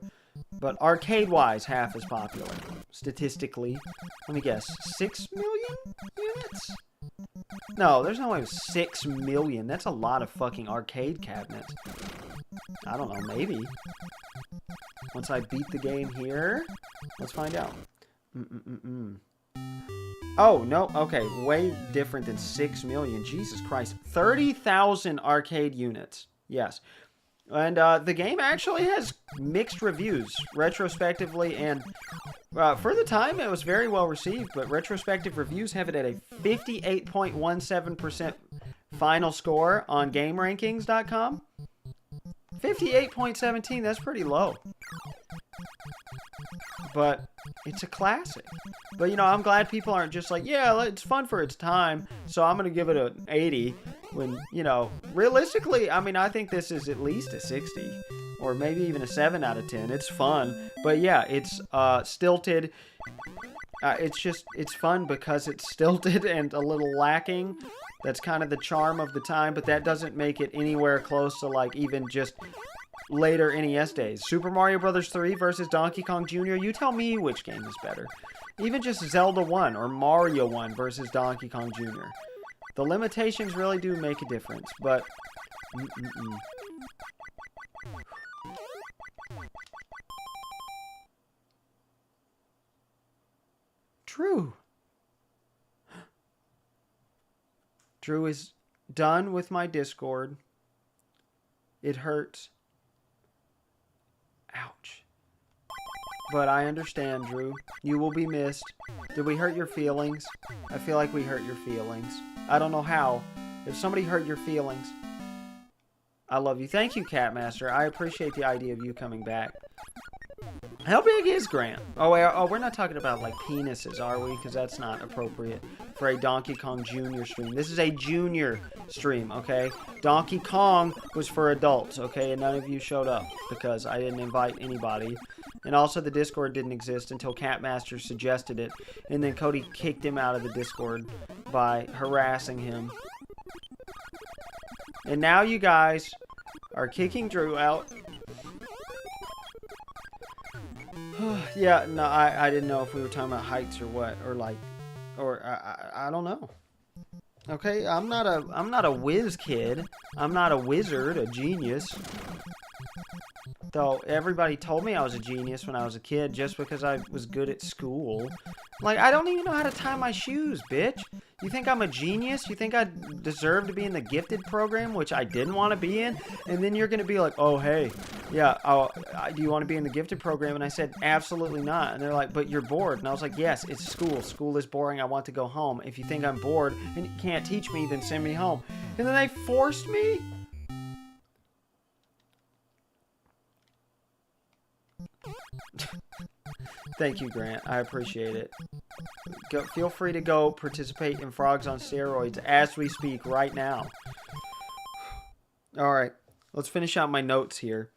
But arcade-wise, half as popular. Statistically, let me guess, 6 million units? No, there's no way it was 6 million. That's a lot of fucking arcade cabinets. I don't know, maybe. Once I beat the game here, let's find out. Oh, no, okay, way different than 6 million. Jesus Christ. 30,000 arcade units. Yes. And the game actually has mixed reviews, retrospectively, and for the time it was very well received, but retrospective reviews have it at a 58.17% final score on GameRankings.com? 58.17, that's pretty low. But it's a classic. But, you know, I'm glad people aren't just like, yeah, it's fun for its time, so I'm going to give it an 80. When, you know, realistically, I mean, I think this is at least a 60. Or maybe even a 7 out of 10. It's fun. But, yeah, it's stilted. It's fun because it's stilted and a little lacking. That's kind of the charm of the time, but that doesn't make it anywhere close to, like, even just later NES days. Super Mario Bros. 3 versus Donkey Kong Jr., you tell me which game is better. Even just Zelda 1 or Mario 1 versus Donkey Kong Jr. The limitations really do make a difference, but... Drew. Drew is done with my Discord. It hurts. Ouch. But I understand, Drew. You will be missed. Did we hurt your feelings? I feel like we hurt your feelings. I don't know how. If somebody hurt your feelings, I love you. Thank you, Catmaster. I appreciate the idea of you coming back. How big is Grant? Oh, we're not talking about, like, penises, are we? Because that's not appropriate for a Donkey Kong Jr. stream. This is a junior stream, okay? Donkey Kong was for adults, okay? And none of you showed up because I didn't invite anybody. And also the Discord didn't exist until Catmaster suggested it. And then Cody kicked him out of the Discord by harassing him. And now you guys are kicking Drew out. Yeah, no, I didn't know if we were talking about heights or what, or like, or I don't know. Okay, I'm not a whiz kid. I'm not a wizard, a genius. Though everybody told me I was a genius when I was a kid just because I was good at school. Like, I don't even know how to tie my shoes, bitch. You think I'm a genius? You think I deserve to be in the gifted program, which I didn't want to be in? And then you're going to be like, oh, hey, yeah, do you want to be in the gifted program? And I said, absolutely not. And they're like, but you're bored. And I was like, yes, it's school. School is boring. I want to go home. If you think I'm bored and you can't teach me, then send me home. And then they forced me? Thank you, Grant. I appreciate it. Feel free to go participate in Frogs on Steroids as we speak right now. Alright, let's finish out my notes here.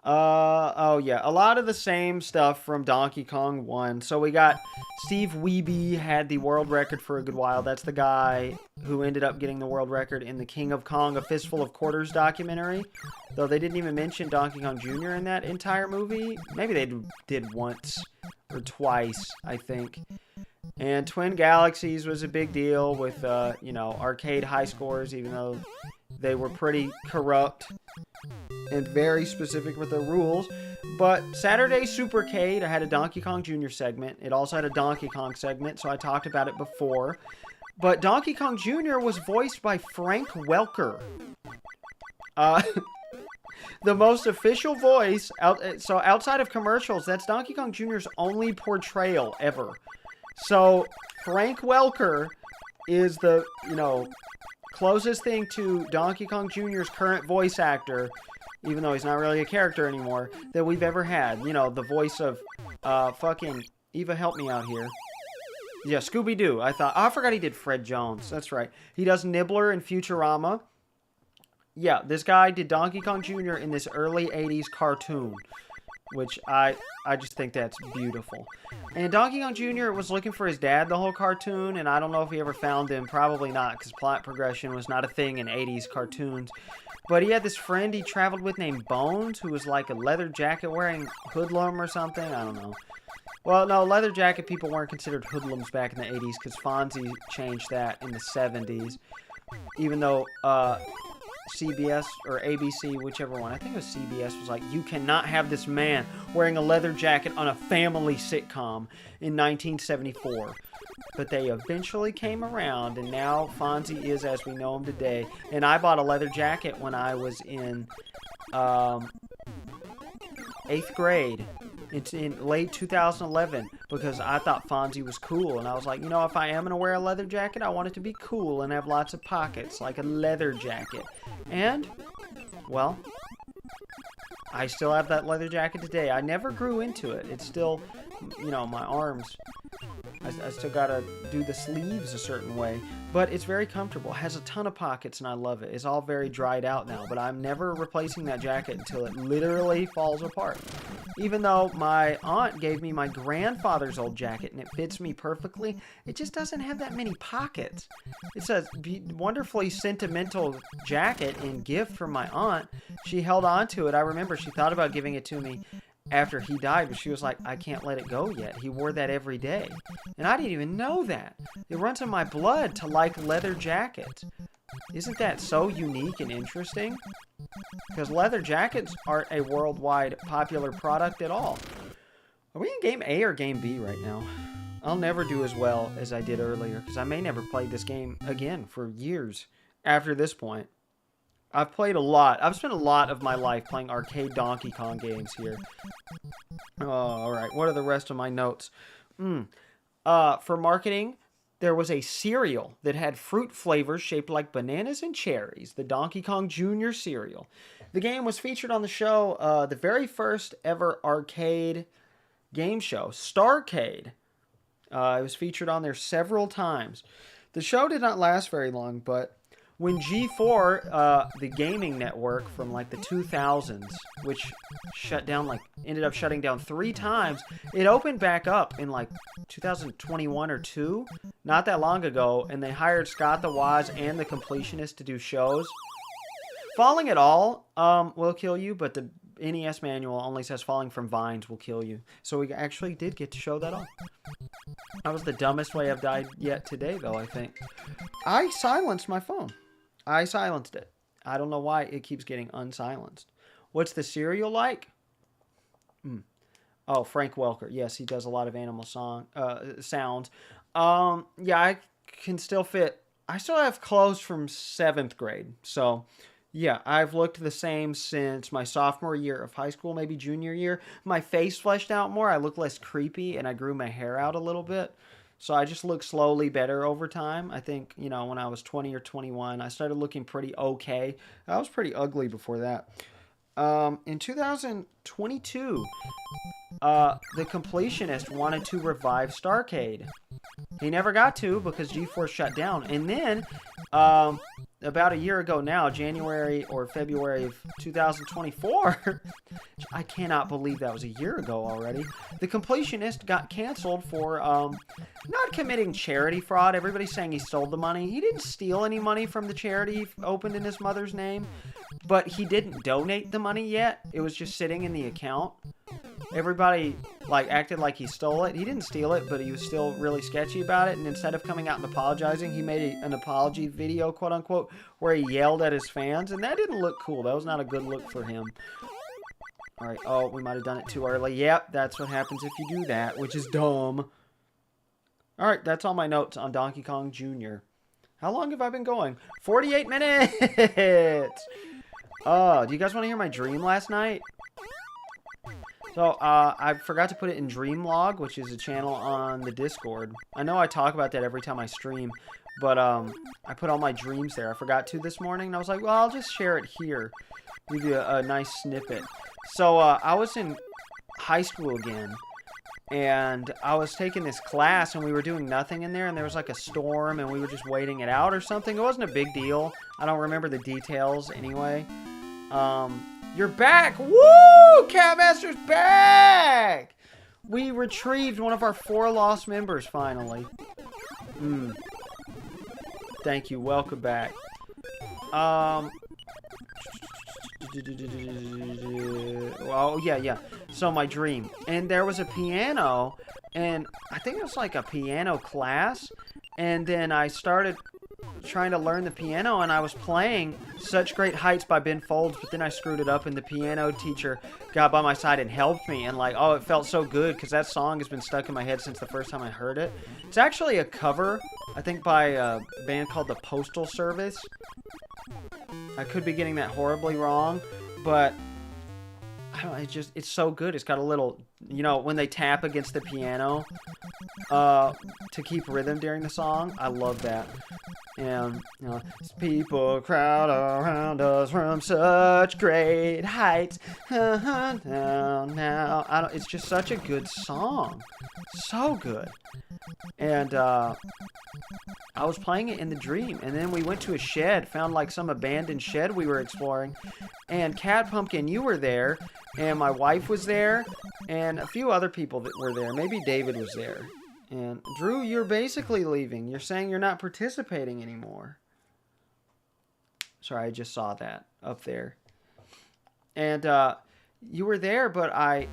Oh yeah, a lot of the same stuff from Donkey Kong 1. So we got Steve Wiebe had the world record for a good while. That's the guy who ended up getting the world record in the King of Kong, A Fistful of Quarters documentary. Though they didn't even mention Donkey Kong Jr. in that entire movie. Maybe they did once or twice, I think. And Twin Galaxies was a big deal with, you know, arcade high scores, even though they were pretty corrupt and very specific with their rules. But Saturday Supercade, I had a Donkey Kong Jr. segment. It also had a Donkey Kong segment, so I talked about it before. But Donkey Kong Jr. was voiced by Frank Welker. The most official voice, so outside of commercials, that's Donkey Kong Jr.'s only portrayal ever. So Frank Welker is the, you know, closest thing to Donkey Kong Jr.'s current voice actor, even though he's not really a character anymore, that we've ever had. You know, the voice of, fucking, Eva, help me out here. Yeah, Scooby-Doo. I forgot he did Fred Jones. That's right. He does Nibbler in Futurama. Yeah, this guy did Donkey Kong Jr. in this early 80s cartoon, which I just think that's beautiful. And Donkey Kong Jr. was looking for his dad the whole cartoon, and I don't know if he ever found him. Probably not, because plot progression was not a thing in 80s cartoons. But he had this friend he traveled with named Bones, who was like a leather jacket wearing hoodlum or something. I don't know. Well, no, leather jacket people weren't considered hoodlums back in the 80s, because Fonzie changed that in the 70s. Even though, CBS or ABC, whichever one, I think it was CBS, was like, you cannot have this man wearing a leather jacket on a family sitcom in 1974. But they eventually came around, and now Fonzie is as we know him today. And I bought a leather jacket when I was in 8th grade. It's in late 2011. because I thought Fonzie was cool. And I was like, you know, if I am going to wear a leather jacket, I want it to be cool and have lots of pockets, like a leather jacket. And, well, I still have that leather jacket today. I never grew into it. It's still, you know, my arms. I still gotta do the sleeves a certain way, but it's very comfortable. It has a ton of pockets, and I love it. It's all very dried out now, but I'm never replacing that jacket until it literally falls apart. Even though my aunt gave me my grandfather's old jacket, and it fits me perfectly, it just doesn't have that many pockets. It's a wonderfully sentimental jacket and gift from my aunt. She held on to it. I remember she thought about giving it to me after he died, but she was like, I can't let it go yet. He wore that every day. And I didn't even know that. It runs in my blood to like leather jackets. Isn't that so unique and interesting? Because leather jackets aren't a worldwide popular product at all. Are we in game A or game B right now? I'll never do as well as I did earlier, because I may never play this game again for years after this point. I've played a lot. I've spent a lot of my life playing arcade Donkey Kong games here. Oh, all right. What are the rest of my notes? For marketing, there was a cereal that had fruit flavors shaped like bananas and cherries, the Donkey Kong Jr. cereal. The game was featured on the show, the very first ever arcade game show, Starcade. It was featured on there several times. The show did not last very long, but when G4, the gaming network from like the 2000s, which ended up shutting down 3 times, it opened back up in like 2021 or 2, not that long ago, and they hired Scott the Woz and the Completionist to do shows. Falling at all will kill you, but the NES manual only says falling from vines will kill you. So we actually did get to show that off. That was the dumbest way I've died yet today, though, I think. I silenced my phone. I silenced it. I don't know why it keeps getting unsilenced. What's the cereal like? Oh, Frank Welker. Yes, he does a lot of animal sounds. Yeah, I can still fit. I still have clothes from 7th grade. So, yeah, I've looked the same since my sophomore year of high school, maybe junior year. My face fleshed out more. I look less creepy, and I grew my hair out a little bit. So I just look slowly better over time. I think, you know, when I was 20 or 21, I started looking pretty okay. I was pretty ugly before that. In 2022, the Completionist wanted to revive Starcade. He never got to because GeForce shut down. And then, about a year ago now, January or February of 2024, I cannot believe that was a year ago already, the Completionist got canceled for not committing charity fraud. Everybody's saying he stole the money. He didn't steal any money from the charity opened in his mother's name, but he didn't donate the money yet. It was just sitting in the account. Everybody acted like he stole it. He didn't steal it, but he was still really sketchy about it. And instead of coming out and apologizing, he made an apology video, quote unquote, where he yelled at his fans, and that didn't look cool. That was not a good look for him. All right. Oh, we might have done it too early. Yep, that's what happens if you do that, which is dumb. All right, that's all my notes on Donkey Kong Jr. How long have I been going? 48 minutes. Oh, do you guys want to hear my dream last night? So, I forgot to put it in Dreamlog, which is a channel on the Discord. I know I talk about that every time I stream, but I put all my dreams there. I forgot to this morning, and I was like, well, I'll just share it here. Give you a nice snippet. So, I was in high school again, and I was taking this class, and we were doing nothing in there, and there was like a storm, and we were just waiting it out or something. It wasn't a big deal. I don't remember the details anyway. You're back! Woo! Catmaster's back! We retrieved one of our 4 lost members, finally. Thank you. Welcome back. Oh, yeah. So, my dream. And there was a piano, and I think it was like a piano class, and then I started trying to learn the piano, and I was playing Such Great Heights by Ben Folds, but then I screwed it up, and the piano teacher got by my side and helped me, and it felt so good, because that song has been stuck in my head since the first time I heard it. It's actually a cover, I think, by a band called the Postal Service. I could be getting that horribly wrong, but I don't know, it's so good. It's got a little you know, when they tap against the piano to keep rhythm during the song. I love that. And, you know, people crowd around us from such great heights. Down now. It's just such a good song. So good. And I was playing it in the dream. And then we went to a shed, found like some abandoned shed we were exploring. And Cat Pumpkin, you were there. And my wife was there. And a few other people that were there. Maybe David was there. And Drew, you're basically leaving. You're saying you're not participating anymore. Sorry, I just saw that up there. And you were there, but I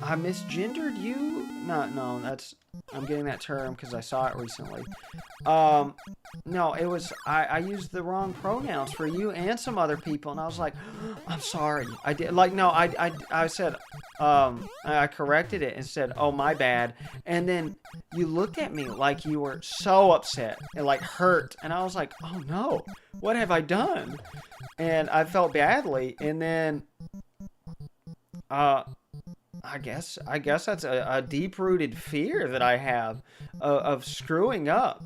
misgendered you. No, I'm getting that term because I saw it recently. No, it was I used the wrong pronouns for you and some other people, and I was like, I'm sorry. I did I said I corrected it and said, oh, my bad. And then you looked at me like you were so upset and like hurt, and I was like, oh no, what have I done? And I felt badly, and then I guess that's a deep-rooted fear that I have of screwing up,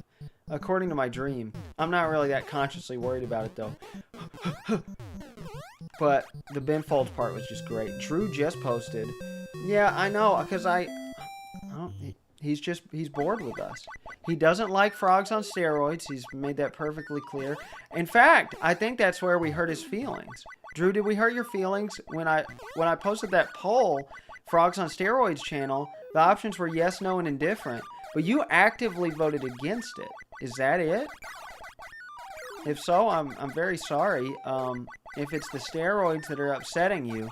according to my dream. I'm not really that consciously worried about it, though. But the Ben Folds part was just great. Drew just posted. Yeah, I know, because he's bored with us. He doesn't like frogs on steroids. He's made that perfectly clear. In fact, I think that's where we hurt his feelings. Drew, did we hurt your feelings when I posted that poll? Frogs on Steroids channel, the options were yes, no, and indifferent, but you actively voted against it. Is that it? If so, I'm very sorry. If it's the steroids that are upsetting you,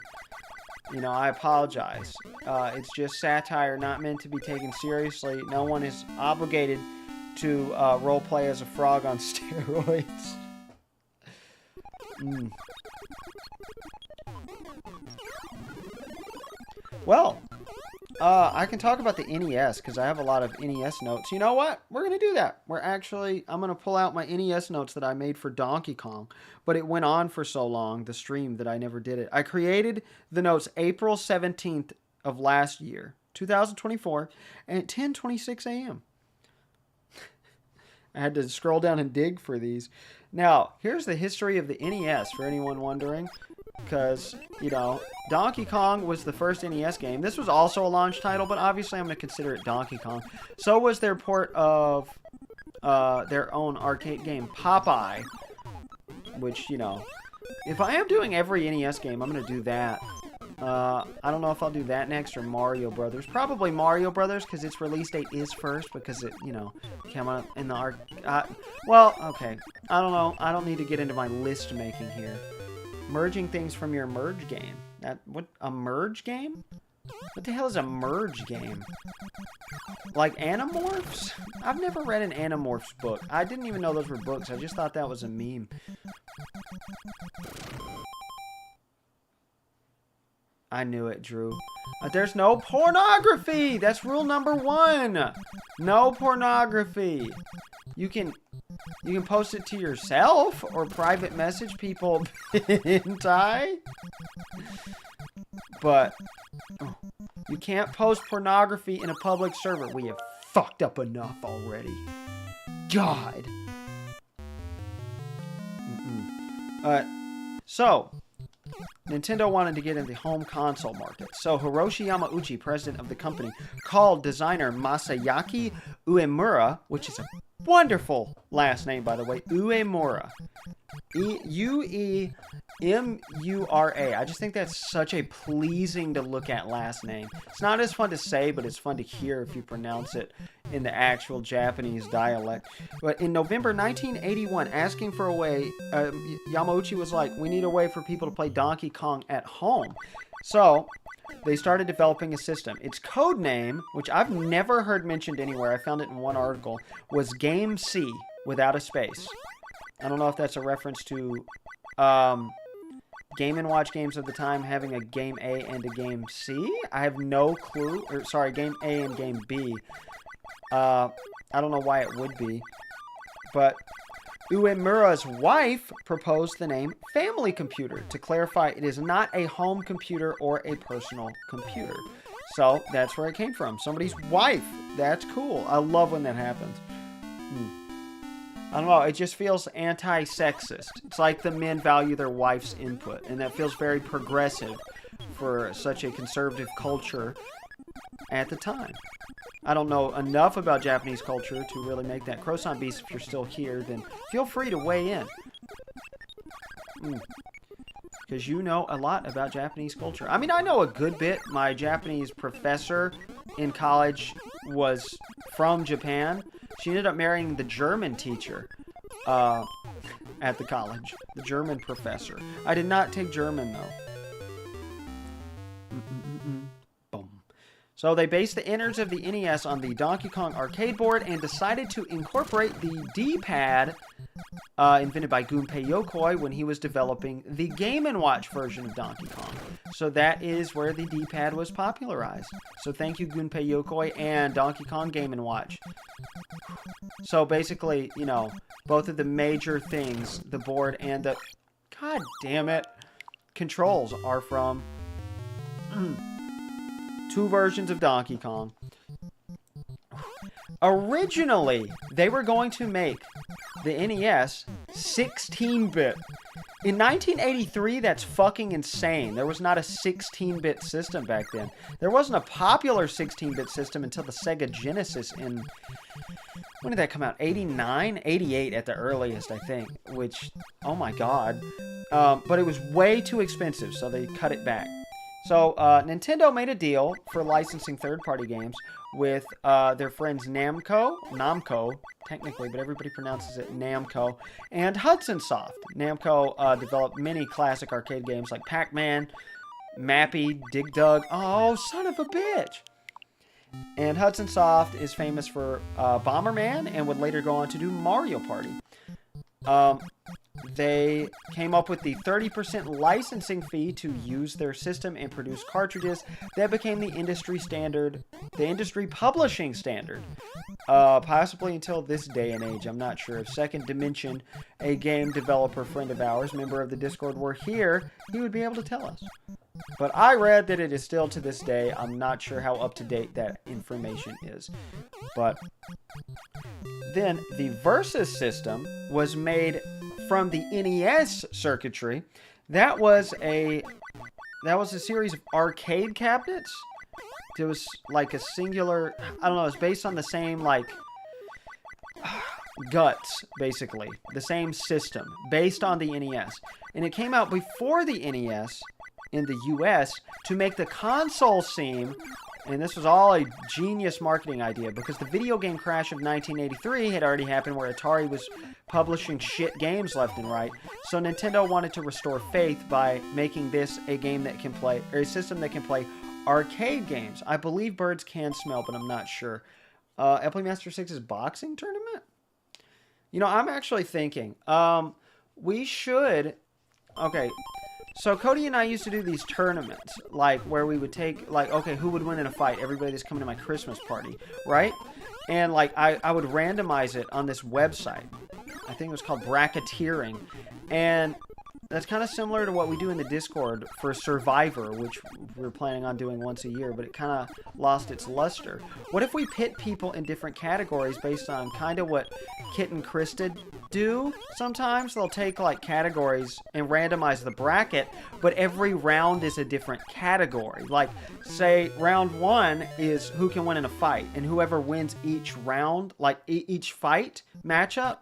you know, I apologize. It's just satire, not meant to be taken seriously. No one is obligated to roleplay as a frog on steroids. Well, I can talk about the NES because I have a lot of NES notes. You know what? We're going to do that. I'm going to pull out my NES notes that I made for Donkey Kong, but it went on for so long, the stream, that I never did it. I created the notes April 17th of last year, 2024, at 10:26 a.m. I had to scroll down and dig for these. Now, here's the history of the NES for anyone wondering. Because, you know, Donkey Kong was the first NES game. This was also a launch title, but obviously I'm going to consider it Donkey Kong. So was their port of their own arcade game, Popeye. Which, you know, if I am doing every NES game, I'm going to do that. I don't know if I'll do that next or Mario Brothers. Probably Mario Brothers, because its release date is first, because it, you know, came out in the well, okay. I don't know. I don't need to get into my list making here. Merging things from your merge game. A merge game? What the hell is a merge game? Like Animorphs? I've never read an Animorphs book. I didn't even know those were books. I just thought that was a meme. I knew it, Drew. There's no pornography! That's rule number 1! No pornography! You can post it to yourself or private message people hentai. But you can't post pornography in a public server. We have fucked up enough already. God. So, Nintendo wanted to get into the home console market. So Hiroshi Yamauchi, president of the company, called designer Masayaki Uemura, which is a wonderful last name, by the way, Uemura. Uemura. I just think that's such a pleasing to look at last name. It's not as fun to say, but it's fun to hear if you pronounce it in the actual Japanese dialect. But in November 1981, asking for a way, Yamauchi was like, we need a way for people to play Donkey Kong at home. So they started developing a system. Its code name, which I've never heard mentioned anywhere, I found it in one article, was Game C, without a space. I don't know if that's a reference to Game & Watch games of the time having a Game A and a Game C. I have no clue. Or, sorry, Game A and Game B. I don't know why it would be. But Uemura's wife proposed the name Family Computer. To clarify, it is not a home computer or a personal computer. So that's where it came from. Somebody's wife. That's cool. I love when that happens. I don't know. It just feels anti-sexist. It's like the men value their wife's input, and that feels very progressive for such a conservative culture at the time. I don't know enough about Japanese culture to really make that. Croissant Beast, if you're still here, then feel free to weigh in. Because you know a lot about Japanese culture. I mean, I know a good bit. My Japanese professor in college was from Japan. She ended up marrying the German teacher at the college. The German professor. I did not take German, though. Boom. So they based the innards of the NES on the Donkey Kong arcade board and decided to incorporate the D-pad invented by Gunpei Yokoi when he was developing the Game & Watch version of Donkey Kong. So that is where the D-pad was popularized. So thank you, Gunpei Yokoi and Donkey Kong Game & Watch. So basically, you know, both of the major things, the board and the... God damn it. Controls are from... two versions of Donkey Kong. Originally, they were going to make the NES 16-bit. In 1983, that's fucking insane. There was not a 16-bit system back then. There wasn't a popular 16-bit system until the Sega Genesis in... When did that come out? 89? 88 at the earliest, I think. Which, oh my god. But it was way too expensive, so they cut it back. So, Nintendo made a deal for licensing third-party games with their friends Namco, technically, but everybody pronounces it Namco, and Hudson Soft. Namco developed many classic arcade games like Pac-Man, Mappy, Dig Dug. Oh, son of a bitch! And Hudson Soft is famous for Bomberman and would later go on to do Mario Party. They came up with the 30% licensing fee to use their system and produce cartridges that became the industry standard, the industry publishing standard. Possibly until this day and age, I'm not sure. If Second Dimension, a game developer friend of ours, member of the Discord, were here, he would be able to tell us. But I read that it is still to this day. I'm not sure how up-to-date that information is. But then the Versus system was made from the NES circuitry. That was a series of arcade cabinets. It was like a singular, I don't know, it's based on the same, like, guts, basically. The same system, based on the NES. And it came out before the NES in the US to make the console seem, and this was all a genius marketing idea, because the video game crash of 1983 had already happened where Atari was publishing shit games left and right. So Nintendo wanted to restore faith by making this a game that can play, or a system that can play arcade games. I believe birds can smell, but I'm not sure. Epley Master 6's boxing tournament? You know, I'm actually thinking, we should, okay, so Cody and I used to do these tournaments, like, where we would take, like, okay, who would win in a fight? Everybody that's coming to my Christmas party, right? And, like, I would randomize it on this website. I think it was called Bracketeering. And that's kind of similar to what we do in the Discord for Survivor, which we're planning on doing once a year, but it kind of lost its luster. What if we pit people in different categories based on kind of what Kit and Krista do sometimes? They'll take, like, categories and randomize the bracket, but every round is a different category. Like, say, round 1 is who can win in a fight, and whoever wins each round, like, each fight matchup,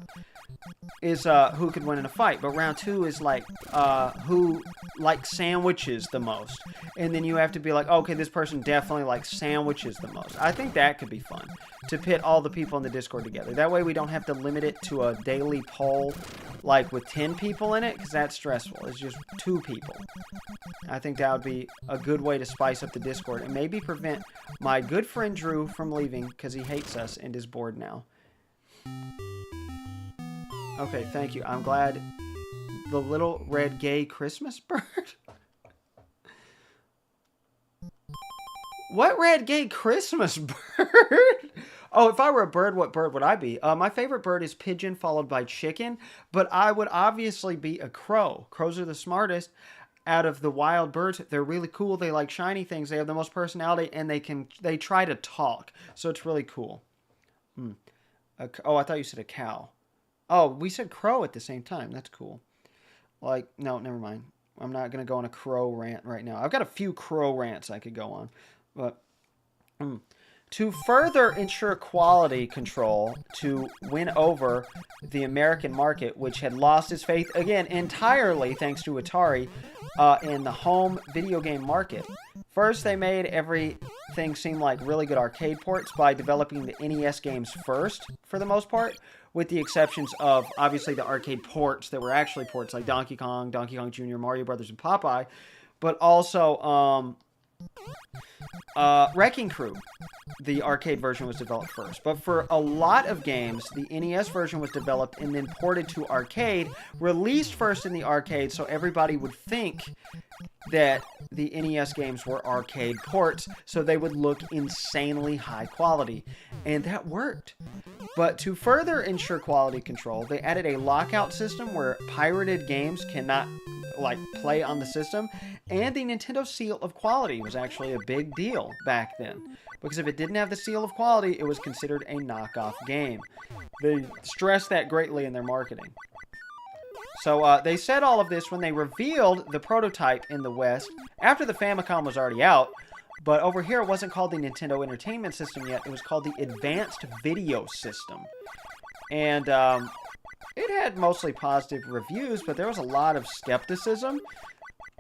is who could win in a fight. But round 2 is like who likes sandwiches the most, and then you have to be like, okay, this person definitely likes sandwiches the most. I think that could be fun to pit all the people in the Discord together. That way we don't have to limit it to a daily poll like with 10 people in it, because that's stressful. It's just 2 people. I think that would be a good way to spice up the Discord and maybe prevent my good friend Drew from leaving because he hates us and is bored now. Okay, thank you. I'm glad. The little red gay Christmas bird? What red gay Christmas bird? Oh, if I were a bird, what bird would I be? My favorite bird is pigeon, followed by chicken. But I would obviously be a crow. Crows are the smartest. out of the wild birds, they're really cool. They like shiny things. They have the most personality, and they try to talk. So it's really cool. Oh, I thought you said a cow. Oh, we said crow at the same time. That's cool. Like, no, never mind. I'm not going to go on a crow rant right now. I've got a few crow rants I could go on. But to further ensure quality control to win over the American market, which had lost its faith, again, entirely thanks to Atari, in the home video game market. First, they made everything seem like really good arcade ports by developing the NES games first, for the most part, with the exceptions of, obviously, the arcade ports that were actually ports, like Donkey Kong, Donkey Kong Jr., Mario Brothers, and Popeye, but also Wrecking Crew. The arcade version was developed first. But for a lot of games, the NES version was developed and then ported to arcade, released first in the arcade so everybody would think that the NES games were arcade ports, so they would look insanely high quality. And that worked. But to further ensure quality control, they added a lockout system where pirated games cannot play on the system, and the Nintendo seal of quality was actually a big deal back then, because if it didn't have the seal of quality, it was considered a knockoff game. They stressed that greatly in their marketing. So they said all of this when they revealed the prototype in the West, after the Famicom was already out, but over here it wasn't called the Nintendo Entertainment System yet, it was called the Advanced Video System. And it had mostly positive reviews, but there was a lot of skepticism,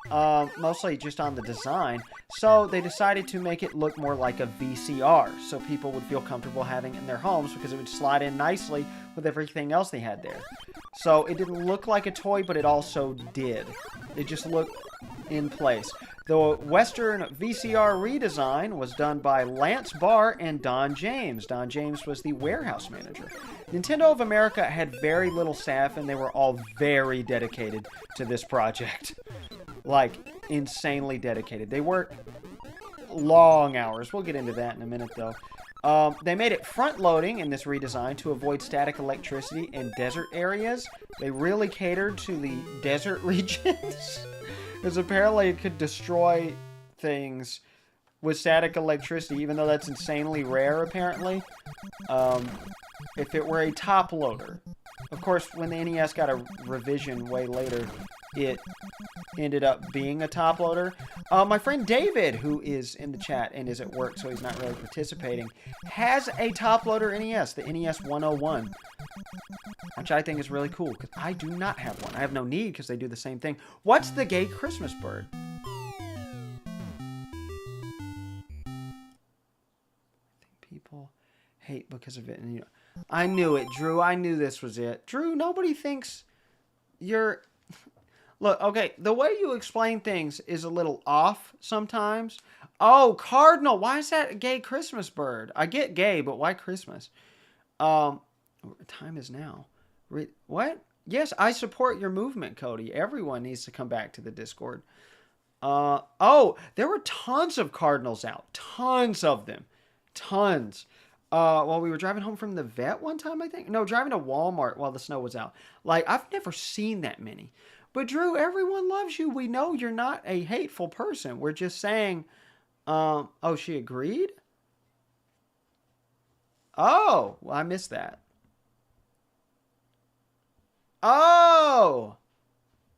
mostly just on the design. So they decided to make it look more like a VCR, so people would feel comfortable having it in their homes because it would slide in nicely with everything else they had there. So it didn't look like a toy, but it also did. It just looked in place. The Western VCR redesign was done by Lance Barr and Don James. Don James was the warehouse manager. Nintendo of America had very little staff, and they were all very dedicated to this project. Like, insanely dedicated. They worked long hours. We'll get into that in a minute, though. They made it front-loading in this redesign to avoid static electricity in desert areas. They really catered to the desert regions, because apparently it could destroy things with static electricity, even though that's insanely rare, apparently. If it were a top loader. Of course, when the NES got a revision way later, it ended up being a top loader. My friend David, who is in the chat and is at work, so he's not really participating, has a top loader NES, the NES 101, which I think is really cool, because I do not have one. I have no need, because they do the same thing. What's the gay Christmas bird? I think people hate because of it. And I knew it, Drew. I knew this was it. Drew, nobody thinks you're... Look, okay, the way you explain things is a little off sometimes. Oh, cardinal. Why is that a gay Christmas bird? I get gay, but why Christmas? Time is now. What? Yes, I support your movement, Cody. Everyone needs to come back to the Discord. Oh, there were tons of cardinals out. Tons of them. Tons. While we were driving home from the vet one time, I think. No, driving to Walmart while the snow was out. Like, I've never seen that many. But Drew, everyone loves you. We know you're not a hateful person. We're just saying, oh, she agreed? Oh, well, I missed that. Oh!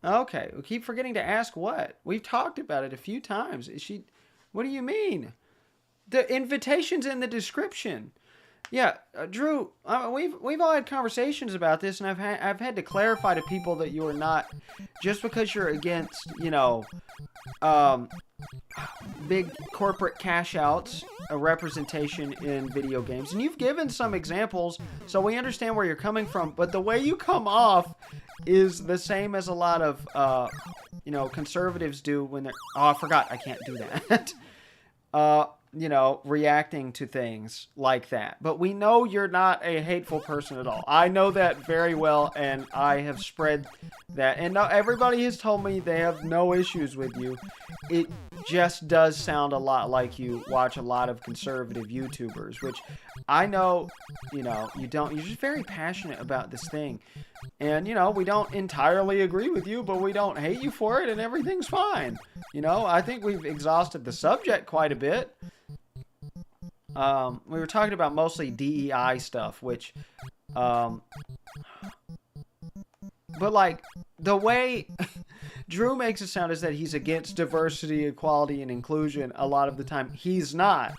Okay, we keep forgetting to ask what. We've talked about it a few times. Is she... What do you mean? The invitation's in the description. Yeah, Drew, we've all had conversations about this, and I've had to clarify to people that you are not, just because you're against, big corporate cash outs, a representation in video games, and you've given some examples, so we understand where you're coming from, but the way you come off is the same as a lot of, conservatives do when they're, oh, I forgot, I can't do that. Reacting to things like that. But we know you're not a hateful person at all. I know that very well, and I have spread that. And everybody has told me they have no issues with you. It just does sound a lot like you watch a lot of conservative YouTubers, which I know, you don't. You're just very passionate about this thing. And, you know, we don't entirely agree with you, but we don't hate you for it, and everything's fine. You know, I think we've exhausted the subject quite a bit. We were talking about mostly DEI stuff, which, but like, the way Drew makes it sound is that he's against diversity, equality, and inclusion a lot of the time. He's not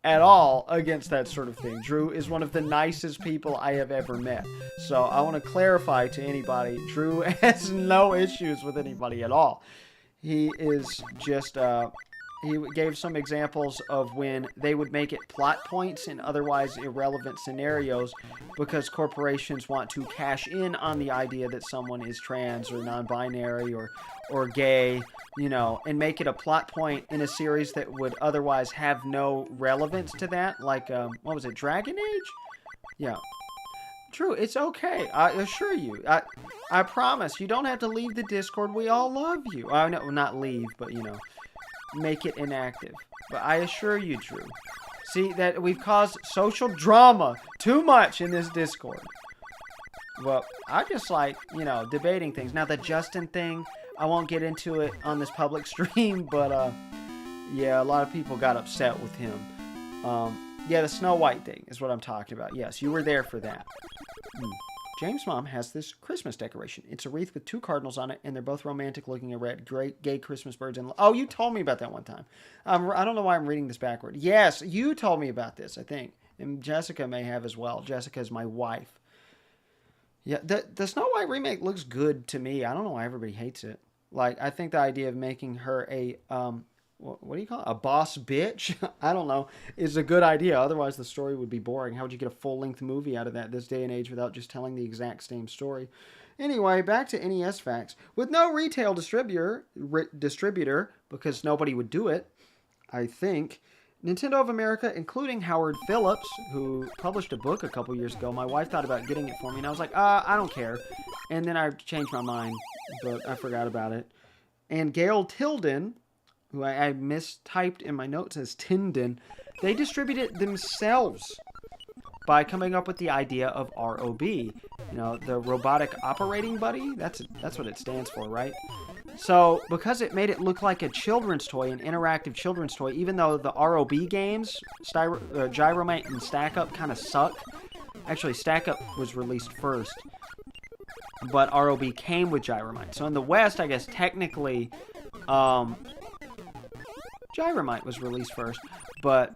at all against that sort of thing. Drew is one of the nicest people I have ever met. So I want to clarify to anybody, Drew has no issues with anybody at all. He is just, he gave some examples of when they would make it plot points in otherwise irrelevant scenarios because corporations want to cash in on the idea that someone is trans or non-binary or gay, you know, and make it a plot point in a series that would otherwise have no relevance to that. Like, what was it, Dragon Age? Yeah. True, it's okay. I assure you. I promise. You don't have to leave the Discord. We all love you. No, not leave, but, you know, make it inactive. But I assure you, Drew. See, that we've caused social drama too much in this Discord. Well, I just like, you know, debating things. Now, the Justin thing, I won't get into it on this public stream, but, yeah, a lot of people got upset with him. Yeah, the Snow White thing is what I'm talking about. Yes, you were there for that. James' mom has this Christmas decoration. It's a wreath with 2 cardinals on it, and they're both romantic looking at red, great gay Christmas birds. And oh, you told me about that one time. I don't know why I'm reading this backward. Yes, you told me about this, I think. And Jessica may have as well. Jessica is my wife. Yeah, the Snow White remake looks good to me. I don't know why everybody hates it. Like, I think the idea of making her a, what do you call it? A boss bitch? I don't know. Is a good idea. Otherwise, the story would be boring. How would you get a full-length movie out of that this day and age without just telling the exact same story? Anyway, back to NES facts. With no retail distributor, because nobody would do it, I think, Nintendo of America, including Howard Phillips, who published a book a couple years ago, my wife thought about getting it for me, and I was like, I don't care. And then I changed my mind, but I forgot about it. And Gail Tilden, who I mistyped in my notes as Tinden, they distribute it themselves by coming up with the idea of ROB. You know, the Robotic Operating Buddy? That's what it stands for, right? So, because it made it look like a children's toy, an interactive children's toy, even though the ROB games, Gyromite and Stack Up, kind of suck. Actually, Stack Up was released first, but ROB came with Gyromite. So in the West, I guess, technically, Gyromite was released first, but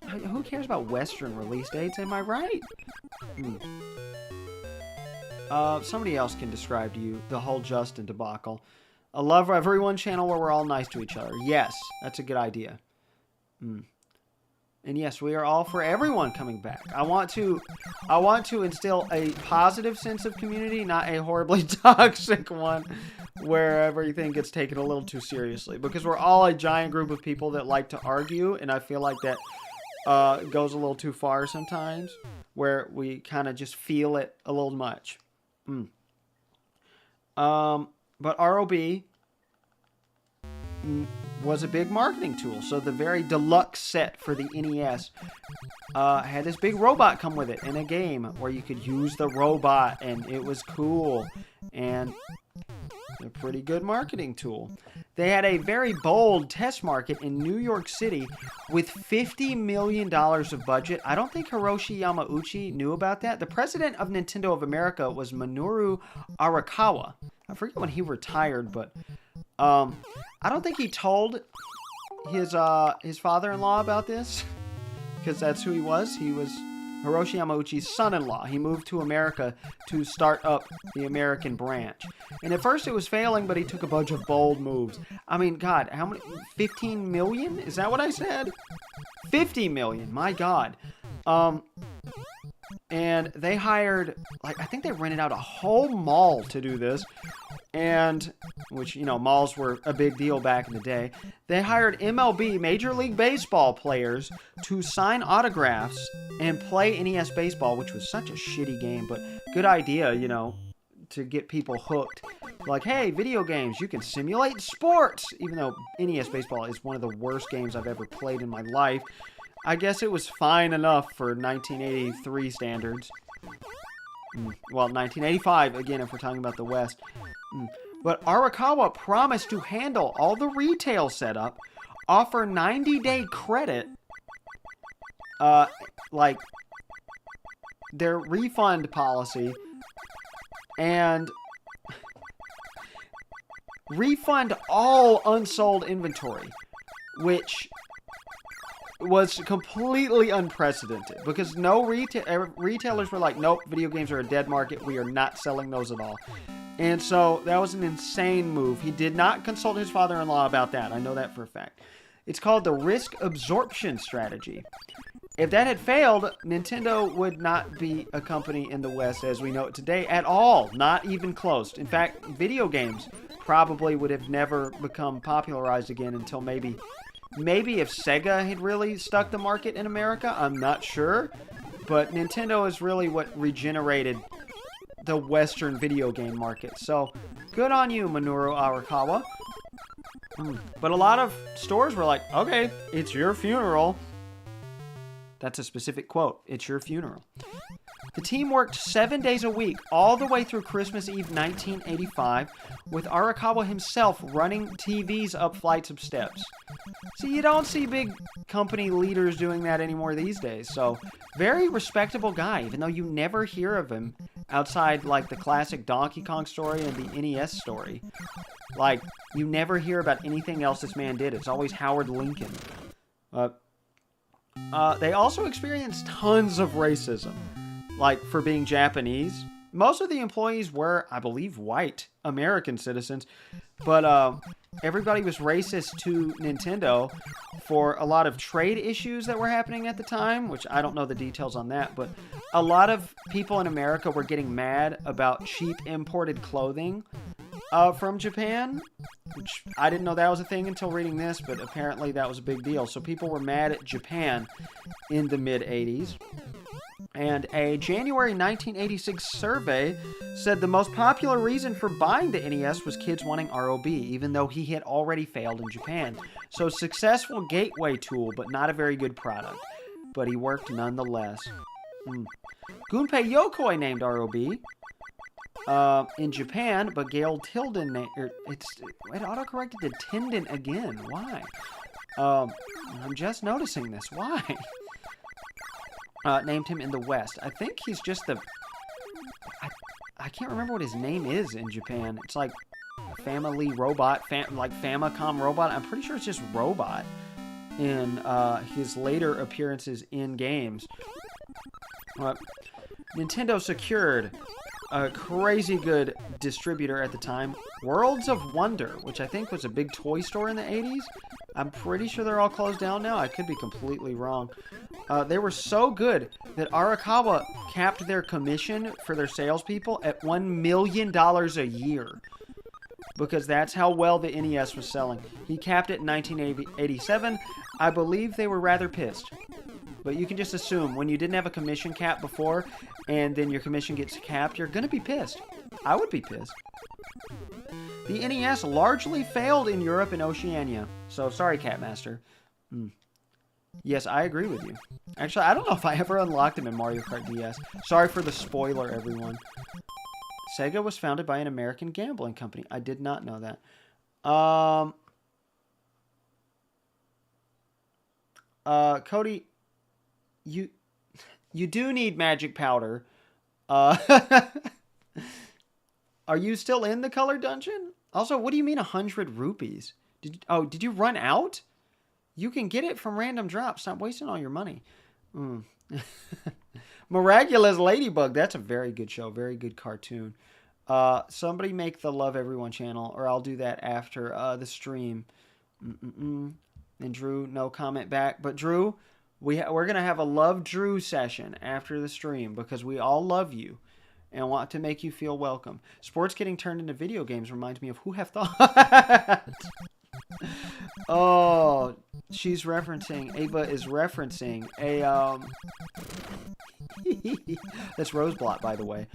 who cares about Western release dates, am I right? Somebody else can describe to you the whole Justin debacle. A Love Everyone channel where we're all nice to each other. Yes, that's a good idea. And yes, we are all for everyone coming back. I want to instill a positive sense of community, not a horribly toxic one where everything gets taken a little too seriously. Because we're all a giant group of people that like to argue, and I feel like that goes a little too far sometimes, where we kind of just feel it a little much. But ROB was a big marketing tool. So the very deluxe set for the NES had this big robot come with it in a game where you could use the robot, and it was cool and a pretty good marketing tool. They had a very bold test market in New York City with $50 million of budget. I don't think Hiroshi Yamauchi knew about that. The president of Nintendo of America was Minoru Arakawa. I forget when he retired, but I don't think he told his father-in-law about this, because that's who he was. He was Hiroshi Yamauchi's son-in-law. He moved to America to start up the American branch. And at first it was failing, but he took a bunch of bold moves. I mean, God, how many? 15 million? Is that what I said? 50 million, my God. And they hired, like, I think they rented out a whole mall to do this. And, which, you know, malls were a big deal back in the day. They hired MLB, Major League Baseball players, to sign autographs and play NES Baseball, which was such a shitty game, but good idea, you know, to get people hooked. Like, hey, video games, you can simulate sports! Even though NES Baseball is one of the worst games I've ever played in my life. I guess it was fine enough for 1983 standards. Well, 1985, again, if we're talking about the West. But Arakawa promised to handle all the retail setup, offer 90-day credit, like their refund policy, and refund all unsold inventory, which was completely unprecedented because no retailers were like, nope, video games are a dead market. We are not selling those at all. And so that was an insane move. He did not consult his father-in-law about that. I know that for a fact. It's called the risk absorption strategy. If that had failed, Nintendo would not be a company in the West as we know it today at all. Not even close. In fact, video games probably would have never become popularized again until maybe if Sega had really stuck the market in America. I'm not sure. But Nintendo is really what regenerated the Western video game market. So, good on you, Minoru Arakawa. But a lot of stores were like, okay, it's your funeral. That's a specific quote. It's your funeral. The team worked 7 days a week, all the way through Christmas Eve 1985, with Arakawa himself running TVs up flights of steps. See, you don't see big company leaders doing that anymore these days. So, very respectable guy, even though you never hear of him outside, like, the classic Donkey Kong story and the NES story. Like, you never hear about anything else this man did. It's always Howard Lincoln. They also experienced tons of racism, like for being Japanese. Most of the employees were, I believe, white American citizens, but everybody was racist to Nintendo for a lot of trade issues that were happening at the time, which I don't know the details on that, but a lot of people in America were getting mad about cheap imported clothing from Japan, which I didn't know that was a thing until reading this, but apparently that was a big deal. So people were mad at Japan in the mid-'80s. And a January 1986 survey said the most popular reason for buying the NES was kids wanting ROB, even though he had already failed in Japan. So successful gateway tool, but not a very good product. But he worked nonetheless. Gunpei Yokoi named ROB in Japan, but Gail Tilden it autocorrected to Tendon again. Why? I'm just noticing this. Why? Named him in the West. I think he's just the... I can't remember what his name is in Japan. It's like Family Robot, like Famicom Robot. I'm pretty sure it's just Robot in his later appearances in games. Nintendo secured a crazy good distributor at the time, Worlds of Wonder, which I think was a big toy store in the 80s. I'm pretty sure they're all closed down now. I could be completely wrong. They were so good that Arakawa capped their commission for their salespeople at $1 million a year. Because that's how well the NES was selling. He capped it in 1987. I believe they were rather pissed. But you can just assume when you didn't have a commission cap before and then your commission gets capped, you're going to be pissed. I would be pissed. The NES largely failed in Europe and Oceania. So, sorry, Catmaster. Yes, I agree with you. Actually, I don't know if I ever unlocked him in Mario Kart DS. Sorry for the spoiler, everyone. Sega was founded by an American gambling company. I did not know that. Cody, you do need magic powder. Are you still in the color dungeon? Also, what do you mean 100 rupees? Did you run out? You can get it from random drops. Stop wasting all your money. Miraculous Ladybug. That's a very good show. Very good cartoon. Somebody make the Love Everyone channel, or I'll do that after the stream. And Drew, no comment back. But Drew, we're going to have a Love Drew session after the stream because we all love you and want to make you feel welcome. Sports getting turned into video games reminds me of Who Have Thought. Oh, she's referencing, Ava is referencing a, that's Roseblot, by the way.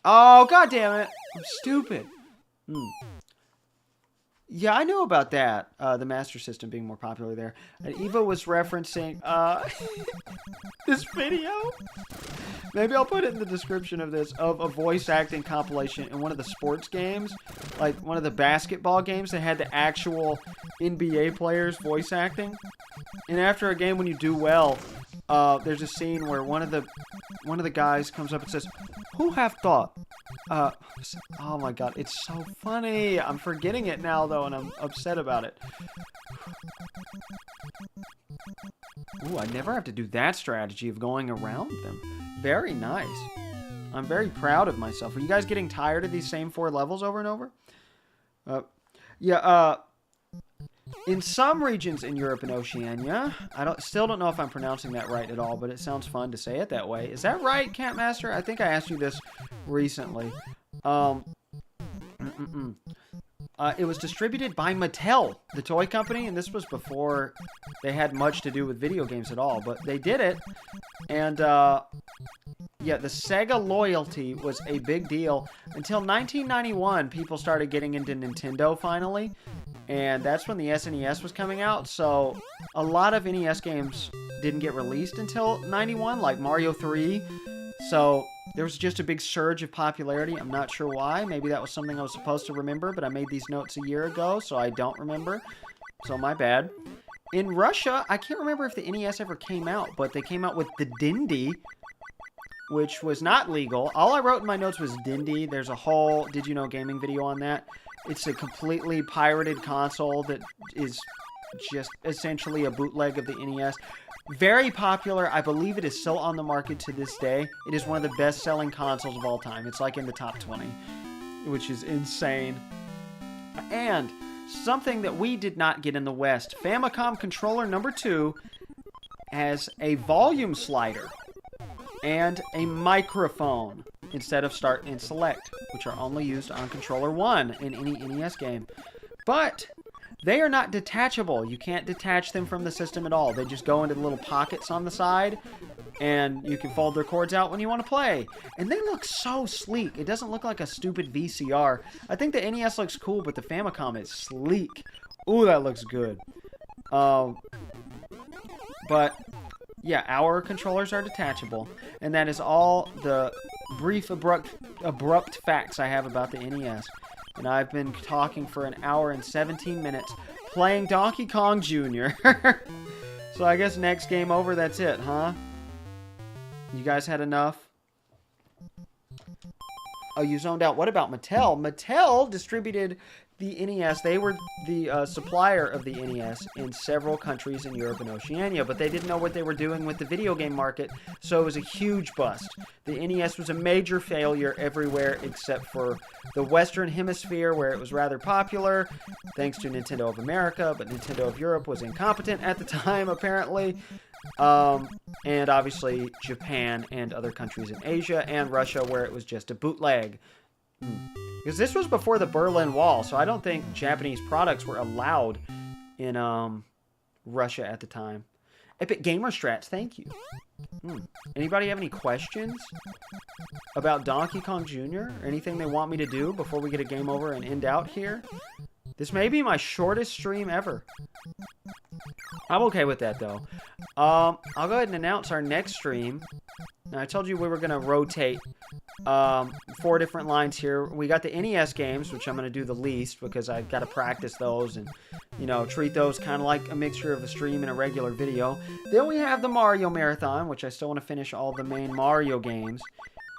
Oh, God damn it. I'm stupid. Yeah, I know about that. The Master System being more popular there. And Eva was referencing this video. Maybe I'll put it in the description of this, of a voice acting compilation in one of the sports games, like one of the basketball games that had the actual NBA players voice acting. And after a game, when you do well, there's a scene where one of the guys comes up and says, "Who have thought?" Oh my god, it's so funny. I'm forgetting it now though, and I'm upset about it. Ooh, I never have to do that strategy of going around them. Very nice. I'm very proud of myself. Are you guys getting tired of these same 4 levels over and over? In some regions in Europe and Oceania, still don't know if I'm pronouncing that right at all, but it sounds fun to say it that way. Is that right, Campmaster? I think I asked you this recently. It was distributed by Mattel, the toy company, and this was before they had much to do with video games at all, but they did it. And, yeah, the Sega loyalty was a big deal. Until 1991, people started getting into Nintendo finally, and that's when the SNES was coming out, so a lot of NES games didn't get released until 91, like Mario 3, so there was just a big surge of popularity. I'm not sure why. Maybe that was something I was supposed to remember, but I made these notes a year ago, so I don't remember. So my bad. In Russia, I can't remember if the NES ever came out, but they came out with the Dindy, which was not legal. All I wrote in my notes was Dindy. There's a whole Did You Know Gaming video on that. It's a completely pirated console that is just essentially a bootleg of the NES. Very popular. I believe it is still on the market to this day. It is one of the best-selling consoles of all time. It's like in the top 20, which is insane. And something that we did not get in the West, Famicom controller number 2 has a volume slider and a microphone instead of start and select, which are only used on controller 1 in any NES game. But they are not detachable. You can't detach them from the system at all. They just go into the little pockets on the side, and you can fold their cords out when you want to play. And they look so sleek. It doesn't look like a stupid VCR. I think the NES looks cool, but the Famicom is sleek. Ooh, that looks good. But yeah, our controllers are detachable, and that is all the brief, abrupt facts I have about the NES. And I've been talking for an hour and 17 minutes playing Donkey Kong Jr. So I guess next game over, that's it, huh? You guys had enough? Oh, you zoned out. What about Mattel? Mattel distributed the NES. They were the supplier of the NES in several countries in Europe and Oceania, but they didn't know what they were doing with the video game market, so it was a huge bust. The NES was a major failure everywhere except for the Western Hemisphere, where it was rather popular, thanks to Nintendo of America, but Nintendo of Europe was incompetent at the time, apparently. And obviously Japan and other countries in Asia, and Russia, where it was just a bootleg. Because this was before the Berlin Wall, so I don't think Japanese products were allowed in Russia at the time. Epic Gamer Strats, thank you. Anybody have any questions about Donkey Kong Jr.? Or anything they want me to do before we get a game over and end out here? This may be my shortest stream ever. I'm okay with that, though. I'll go ahead and announce our next stream. Now, I told you we were going to rotate 4 different lines here. We got the NES games, which I'm going to do the least because I've got to practice those and, you know, treat those kind of like a mixture of a stream and a regular video. Then we have the Mario Marathon, which I still want to finish all the main Mario games.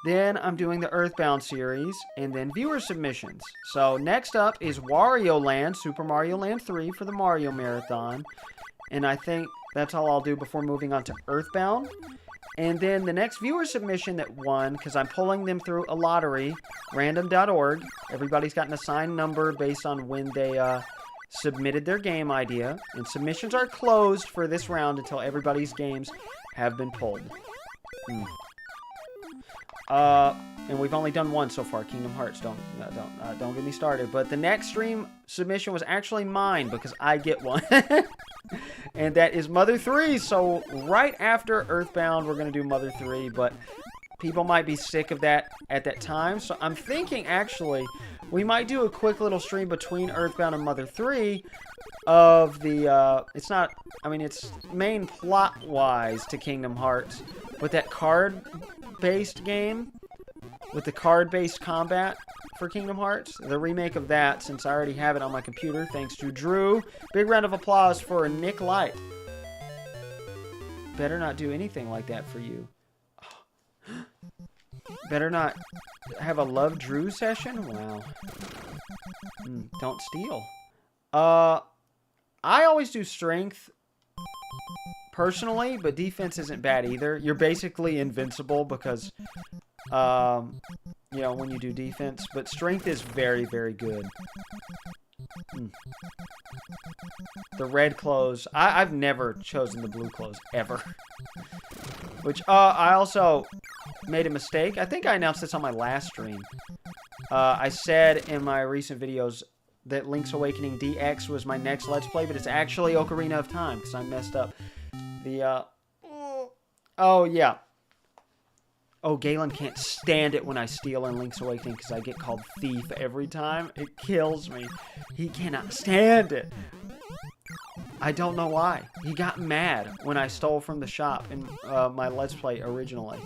Then I'm doing the Earthbound series, and then viewer submissions. So next up is Wario Land, Super Mario Land 3 for the Mario Marathon. And I think that's all I'll do before moving on to Earthbound. And then the next viewer submission that won, because I'm pulling them through a lottery, random.org. Everybody's got an assigned number based on when they submitted their game idea. And submissions are closed for this round until everybody's games have been pulled. And we've only done one so far, Kingdom Hearts. Don't get me started. But the next stream submission was actually mine because I get one. And that is Mother 3. So right after Earthbound, we're going to do Mother 3. But people might be sick of that at that time. So I'm thinking, actually, We might do a quick little stream between Earthbound and Mother 3 of the, it's not, I mean, it's main plot-wise to Kingdom Hearts, but that card-based game with the card-based combat for Kingdom Hearts, the remake of that, since I already have it on my computer, thanks to Drew. Big round of applause for Nick Light. Better not do anything like that for you. Better not have a Love Drew session? Wow. Don't steal. I always do strength personally, but defense isn't bad either. You're basically invincible because, you know, when you do defense, but strength is very, very good. The red clothes. I've never chosen the blue clothes, ever. Which, I also made a mistake. I think I announced this on my last stream. I said in my recent videos that Link's Awakening DX was my next Let's Play, but it's actually Ocarina of Time, because I messed up the, oh, yeah. Oh, Galen can't stand it when I steal in Link's Awakening, because I get called thief every time. It kills me. He cannot stand it. I don't know why. He got mad when I stole from the shop in my Let's Play originally.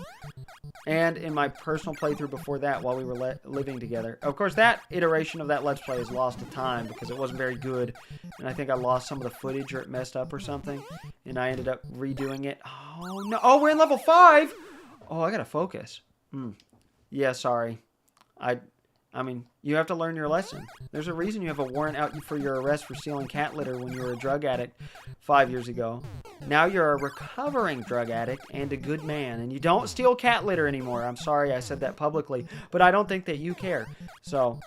And in my personal playthrough before that while we were living together. Of course, that iteration of that Let's Play is lost to time because it wasn't very good. And I think I lost some of the footage or it messed up or something. And I ended up redoing it. Oh, no. Oh, we're in level 5! Oh, I gotta focus. Yeah, sorry. I mean, you have to learn your lesson. There's a reason you have a warrant out for your arrest for stealing cat litter when you were a drug addict 5 years ago. Now you're a recovering drug addict and a good man, and you don't steal cat litter anymore. I'm sorry I said that publicly, but I don't think that you care. So,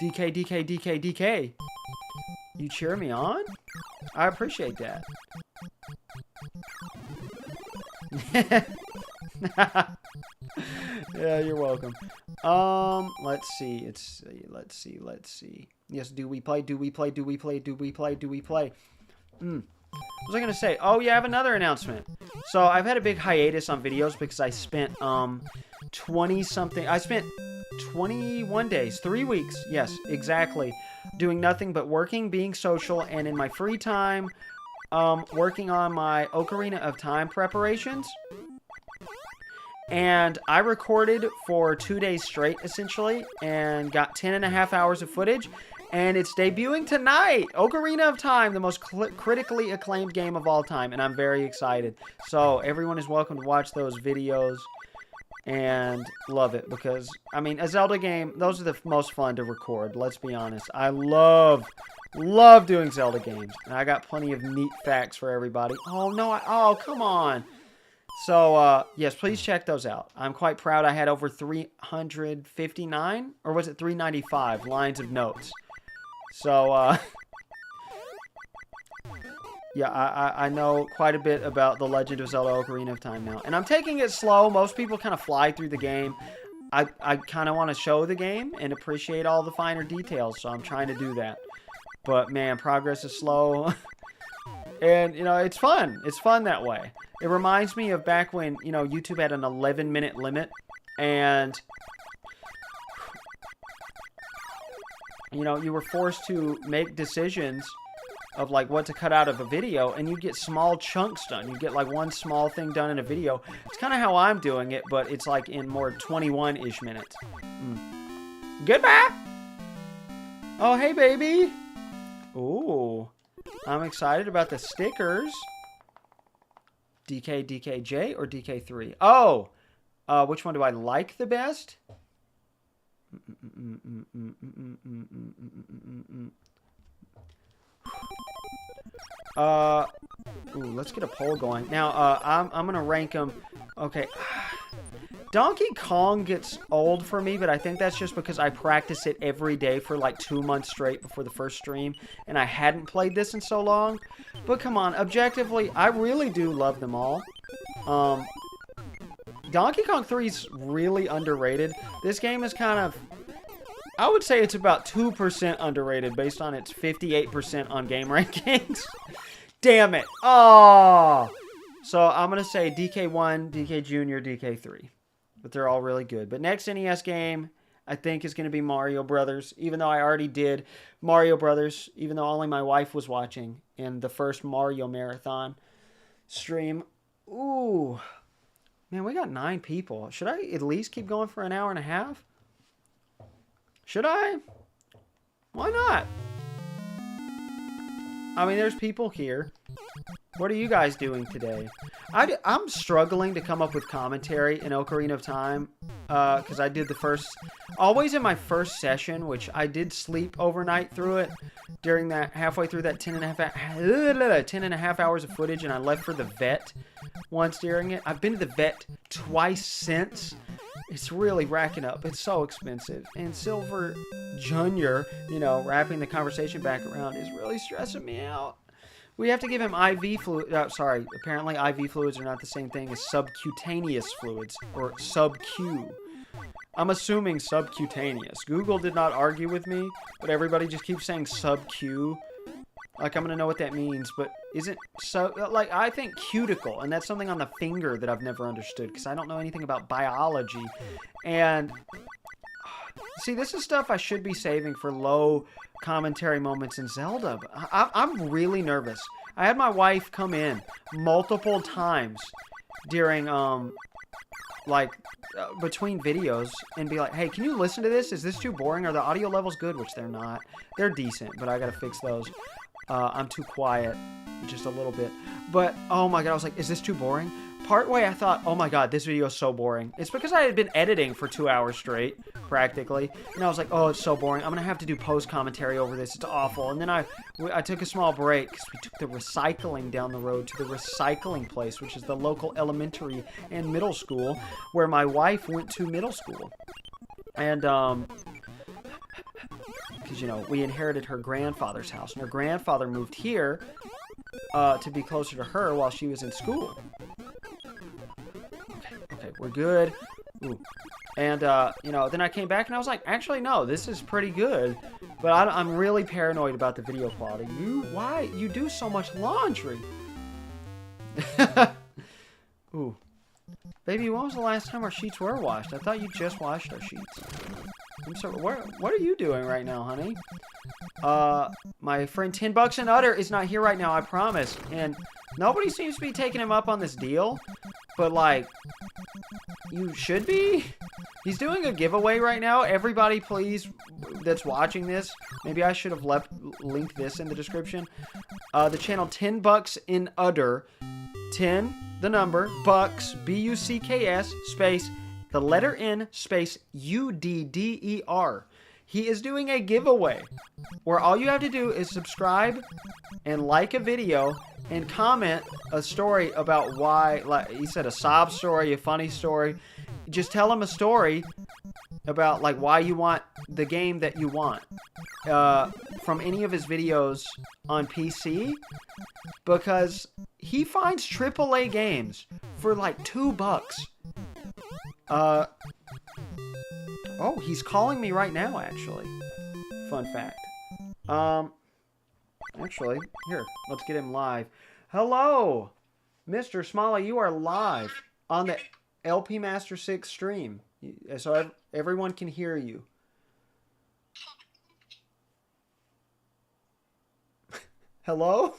DK, DK, DK, DK. You cheer me on? I appreciate that. Yeah, you're welcome. Let's see. Let's see. Yes, do we play? What was I gonna say? Oh yeah, I have another announcement. So I've had a big hiatus on videos because I spent 20-something. I spent 21 days, 3 weeks. Yes, exactly. Doing nothing but working, being social, and in my free time, working on my Ocarina of Time preparations. And I recorded for 2 days straight, essentially, and got 10.5 hours of footage. And it's debuting tonight! Ocarina of Time, the most critically acclaimed game of all time. And I'm very excited. So, everyone is welcome to watch those videos and love it. Because, I mean, a Zelda game, those are the most fun to record, let's be honest. I love doing Zelda games. And I got plenty of neat facts for everybody. Oh, no, oh, come on! So, yes, please check those out. I'm quite proud I had over 359, or was it 395 lines of notes. So, yeah, I know quite a bit about The Legend of Zelda Ocarina of Time now. And I'm taking it slow. Most people kind of fly through the game. I kind of want to show the game and appreciate all the finer details, so I'm trying to do that. But, man, progress is slow. And, you know, it's fun. It's fun that way. It reminds me of back when, you know, YouTube had an 11-minute limit. And, you know, you were forced to make decisions of, like, what to cut out of a video. And you get small chunks done. You get, like, one small thing done in a video. It's kind of how I'm doing it, but it's, like, in more 21-ish minutes. Goodbye! Oh, hey, baby! Ooh. I'm excited about the stickers. DK, DKJ, or DK3? Oh! Which one do I like the best? Ooh, let's get a poll going. Now, I'm gonna rank them. Okay. Donkey Kong gets old for me, but I think that's just because I practice it every day for like 2 months straight before the first stream, and I hadn't played this in so long. But come on, objectively, I really do love them all. Donkey Kong 3 is really underrated. This game is kind of, I would say it's about 2% underrated based on its 58% on game rankings. Damn it. Oh! So I'm going to say DK1, DK Junior, DK3. But they're all really good. But next NES game, I think is going to be Mario Brothers, even though I already did Mario Brothers, even though only my wife was watching in the first Mario Marathon stream. Ooh, man, we got 9 people. Should I at least keep going for an hour and a half? Should I? Why not? I mean, there's people here. What are you guys doing today? I'm struggling to come up with commentary in Ocarina of Time because I did the first... Always in my first session, which I did sleep overnight through it during that, halfway through that 10 and a half hours of footage, and I left for the vet once during it. I've been to the vet twice since. It's really racking up. It's so expensive. And Silver Jr., you know, wrapping the conversation back around is really stressing me out. We have to give him IV fluid. Sorry, apparently IV fluids are not the same thing as subcutaneous fluids, or sub-Q. I'm assuming subcutaneous. Google did not argue with me, but everybody just keeps saying sub-Q. Like, I'm going to know what that means, but isn't so... Like, I think cuticle, and that's something on the finger that I've never understood, because I don't know anything about biology. And... See, this is stuff I should be saving for low commentary moments in Zelda. I'm really nervous. I had my wife come in multiple times during, between videos and be like, hey, can you listen to this? Is this too boring? Are the audio levels good? Which they're not. They're decent, but I gotta fix those. I'm too quiet, just a little bit. But, oh my god, I was like, is this too boring? Partway, I thought, oh my god, this video is so boring. It's because I had been editing for 2 hours straight, practically. And I was like, oh, it's so boring. I'm going to have to do post-commentary over this. It's awful. And then I took a small break because we took the recycling down the road to the recycling place, which is the local elementary and middle school, where my wife went to middle school. And, because, you know, we inherited her grandfather's house. And her grandfather moved here to be closer to her while she was in school. Okay, we're good. Ooh. And, you know, then I came back and I was like, actually, no, this is pretty good. But I'm really paranoid about the video quality. Why? You do so much laundry. Ooh. Baby, when was the last time our sheets were washed? I thought you just washed our sheets. I'm sorry, what are you doing right now, honey? My friend $10 and Utter is not here right now, I promise. And nobody seems to be taking him up on this deal. But, like, you should be. He's doing a giveaway right now. Everybody, please, that's watching this, maybe I should have linked this in the description. The channel $10 in Udder. 10, the number, bucks, B-U-C-K-S, space, the letter N, space, U-D-D-E-R. He is doing a giveaway where all you have to do is subscribe and like a video and comment a story about why, like he said, a sob story, a funny story. Just tell him a story about, like, why you want the game that you want from any of his videos on PC, because he finds AAA games for like $2. Oh, he's calling me right now, actually. Fun fact. Actually, here, let's get him live. Hello, Mr. Smalley, you are live on the LP Master 6 stream. So everyone can hear you. Hello?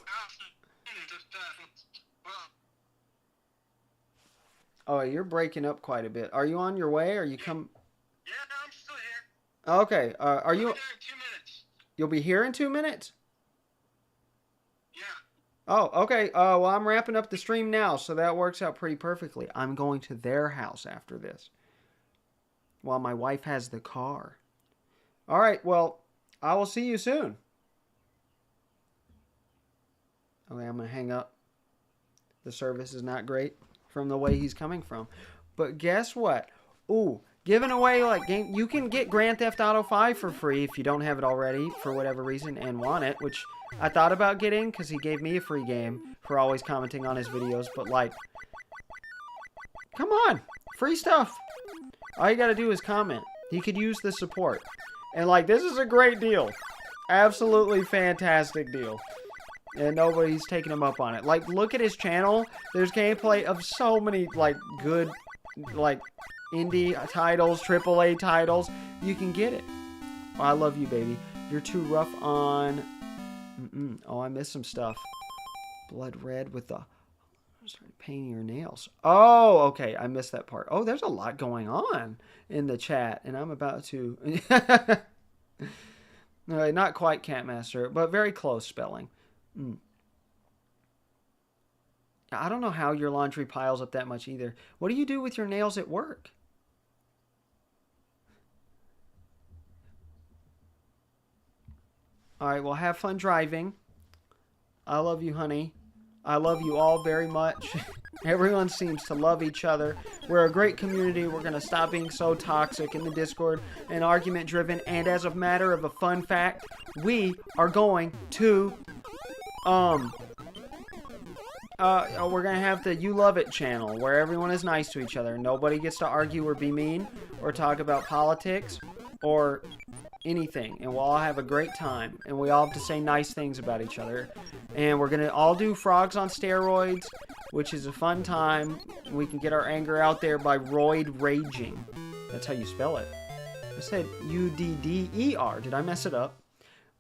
Oh, you're breaking up quite a bit. Are you on your way? Or you come... Yeah, no, I'm still here. Okay. Are you... I'll be there in 2 minutes. You'll be here in 2 minutes? Yeah. Oh, okay. Well, I'm wrapping up the stream now, so that works out pretty perfectly. I'm going to their house after this, while my wife has the car. All right, well, I will see you soon. Okay, I'm going to hang up. The service is not great from the way he's coming from. But guess what? Ooh, giving away, like, game. You can get Grand Theft Auto 5 for free if you don't have it already, for whatever reason, and want it, which I thought about getting, because he gave me a free game for always commenting on his videos, but, like, come on, free stuff. All you gotta do is comment. He could use the support. And, like, this is a great deal. Absolutely fantastic deal. And nobody's taking him up on it. Like, look at his channel. There's gameplay of so many, like, good, like, indie titles, AAA titles, you can get it. Oh, I love you, baby. You're too rough on... Oh, I missed some stuff. Blood red with the... painting your nails. Oh, okay. I missed that part. Oh, there's a lot going on in the chat, and I'm about to... No, not quite Catmaster, but very close spelling. I don't know how your laundry piles up that much either. What do you do with your nails at work? All right, well, have fun driving. I love you, honey. I love you all very much. Everyone seems to love each other. We're a great community. We're going to stop being so toxic in the Discord and argument-driven. And as a matter of a fun fact, we are going to... we're going to have the You Love It channel where everyone is nice to each other. Nobody gets to argue or be mean or talk about politics or anything. And we'll all have a great time. And we all have to say nice things about each other. And we're going to all do Frogs on Steroids, which is a fun time. We can get our anger out there by roid raging. That's how you spell it. I said U-D-D-E-R. Did I mess it up?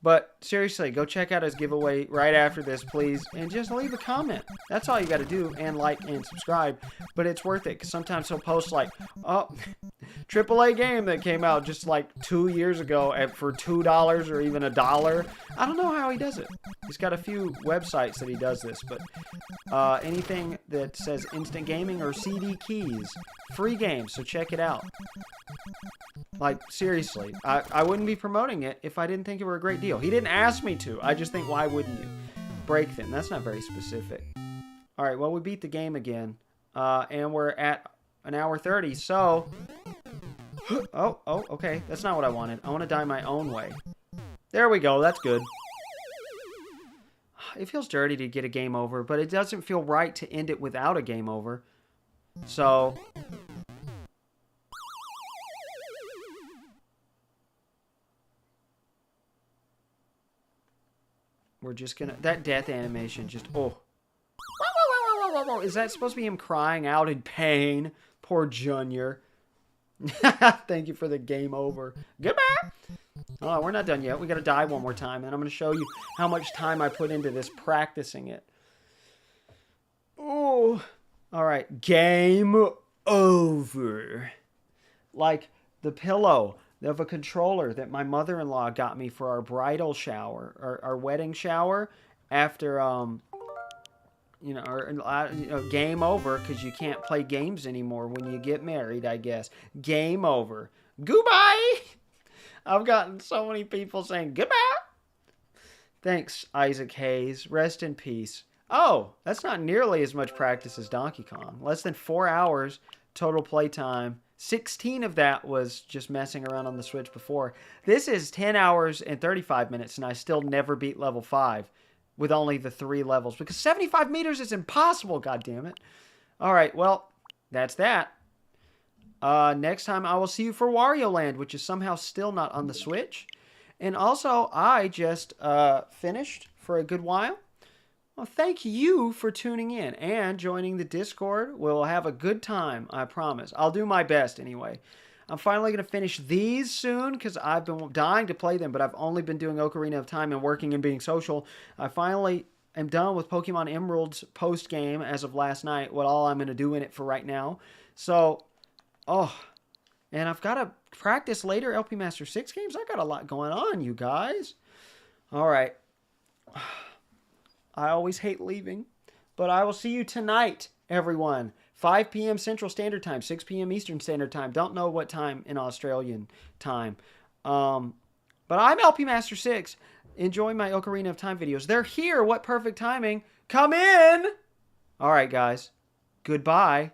But seriously, go check out his giveaway right after this, please. And just leave a comment. That's all you got to do. And like and subscribe. But it's worth it. Because sometimes he'll post like, oh, AAA game that came out just like 2 years ago for $2 or even $1. I don't know how he does it. He's got a few websites that he does this. But anything that says instant gaming or CD keys, free games. So check it out. Like, seriously, I wouldn't be promoting it if I didn't think it were a great deal. He didn't ask me to. I just think, why wouldn't you? Break them. That's not very specific. All right, well, we beat the game again. And we're at an hour 30, so... Oh, okay. That's not what I wanted. I want to die my own way. There we go. That's good. It feels dirty to get a game over, but it doesn't feel right to end it without a game over. So... we're just gonna... that death animation just... oh. Is that supposed to be him crying out in pain? Poor Junior. Thank you for the game over. Goodbye! Oh, we're not done yet. We gotta die one more time, and I'm gonna show you how much time I put into this practicing it. Oh. Alright. Game over. Like the pillow of a controller that my mother-in-law got me for our bridal shower, our wedding shower, after, game over, because you can't play games anymore when you get married, I guess. Game over. Goodbye! I've gotten so many people saying goodbye! Thanks, Isaac Hayes. Rest in peace. Oh, that's not nearly as much practice as Donkey Kong. Less than 4 hours total playtime. 16 of that was just messing around on the Switch before. This is 10 hours and 35 minutes, and I still never beat level 5 with only the 3 levels. Because 75 meters is impossible, goddammit. Alright, well, that's that. Next time I will see you for Wario Land, which is somehow still not on the Switch. And also, I just finished for a good while. Well, thank you for tuning in and joining the Discord. We'll have a good time, I promise. I'll do my best anyway. I'm finally going to finish these soon because I've been dying to play them, but I've only been doing Ocarina of Time and working and being social. I finally am done with Pokemon Emerald's post-game as of last night, what all I'm going to do in it for right now. So, and I've got to practice later LP Master 6 games. I got a lot going on, you guys. All right. I always hate leaving, but I will see you tonight, everyone. 5 p.m. Central Standard Time, 6 p.m. Eastern Standard Time. Don't know what time in Australian time. But I'm LP Master 6. Enjoy my Ocarina of Time videos. They're here. What perfect timing. Come in. All right, guys. Goodbye.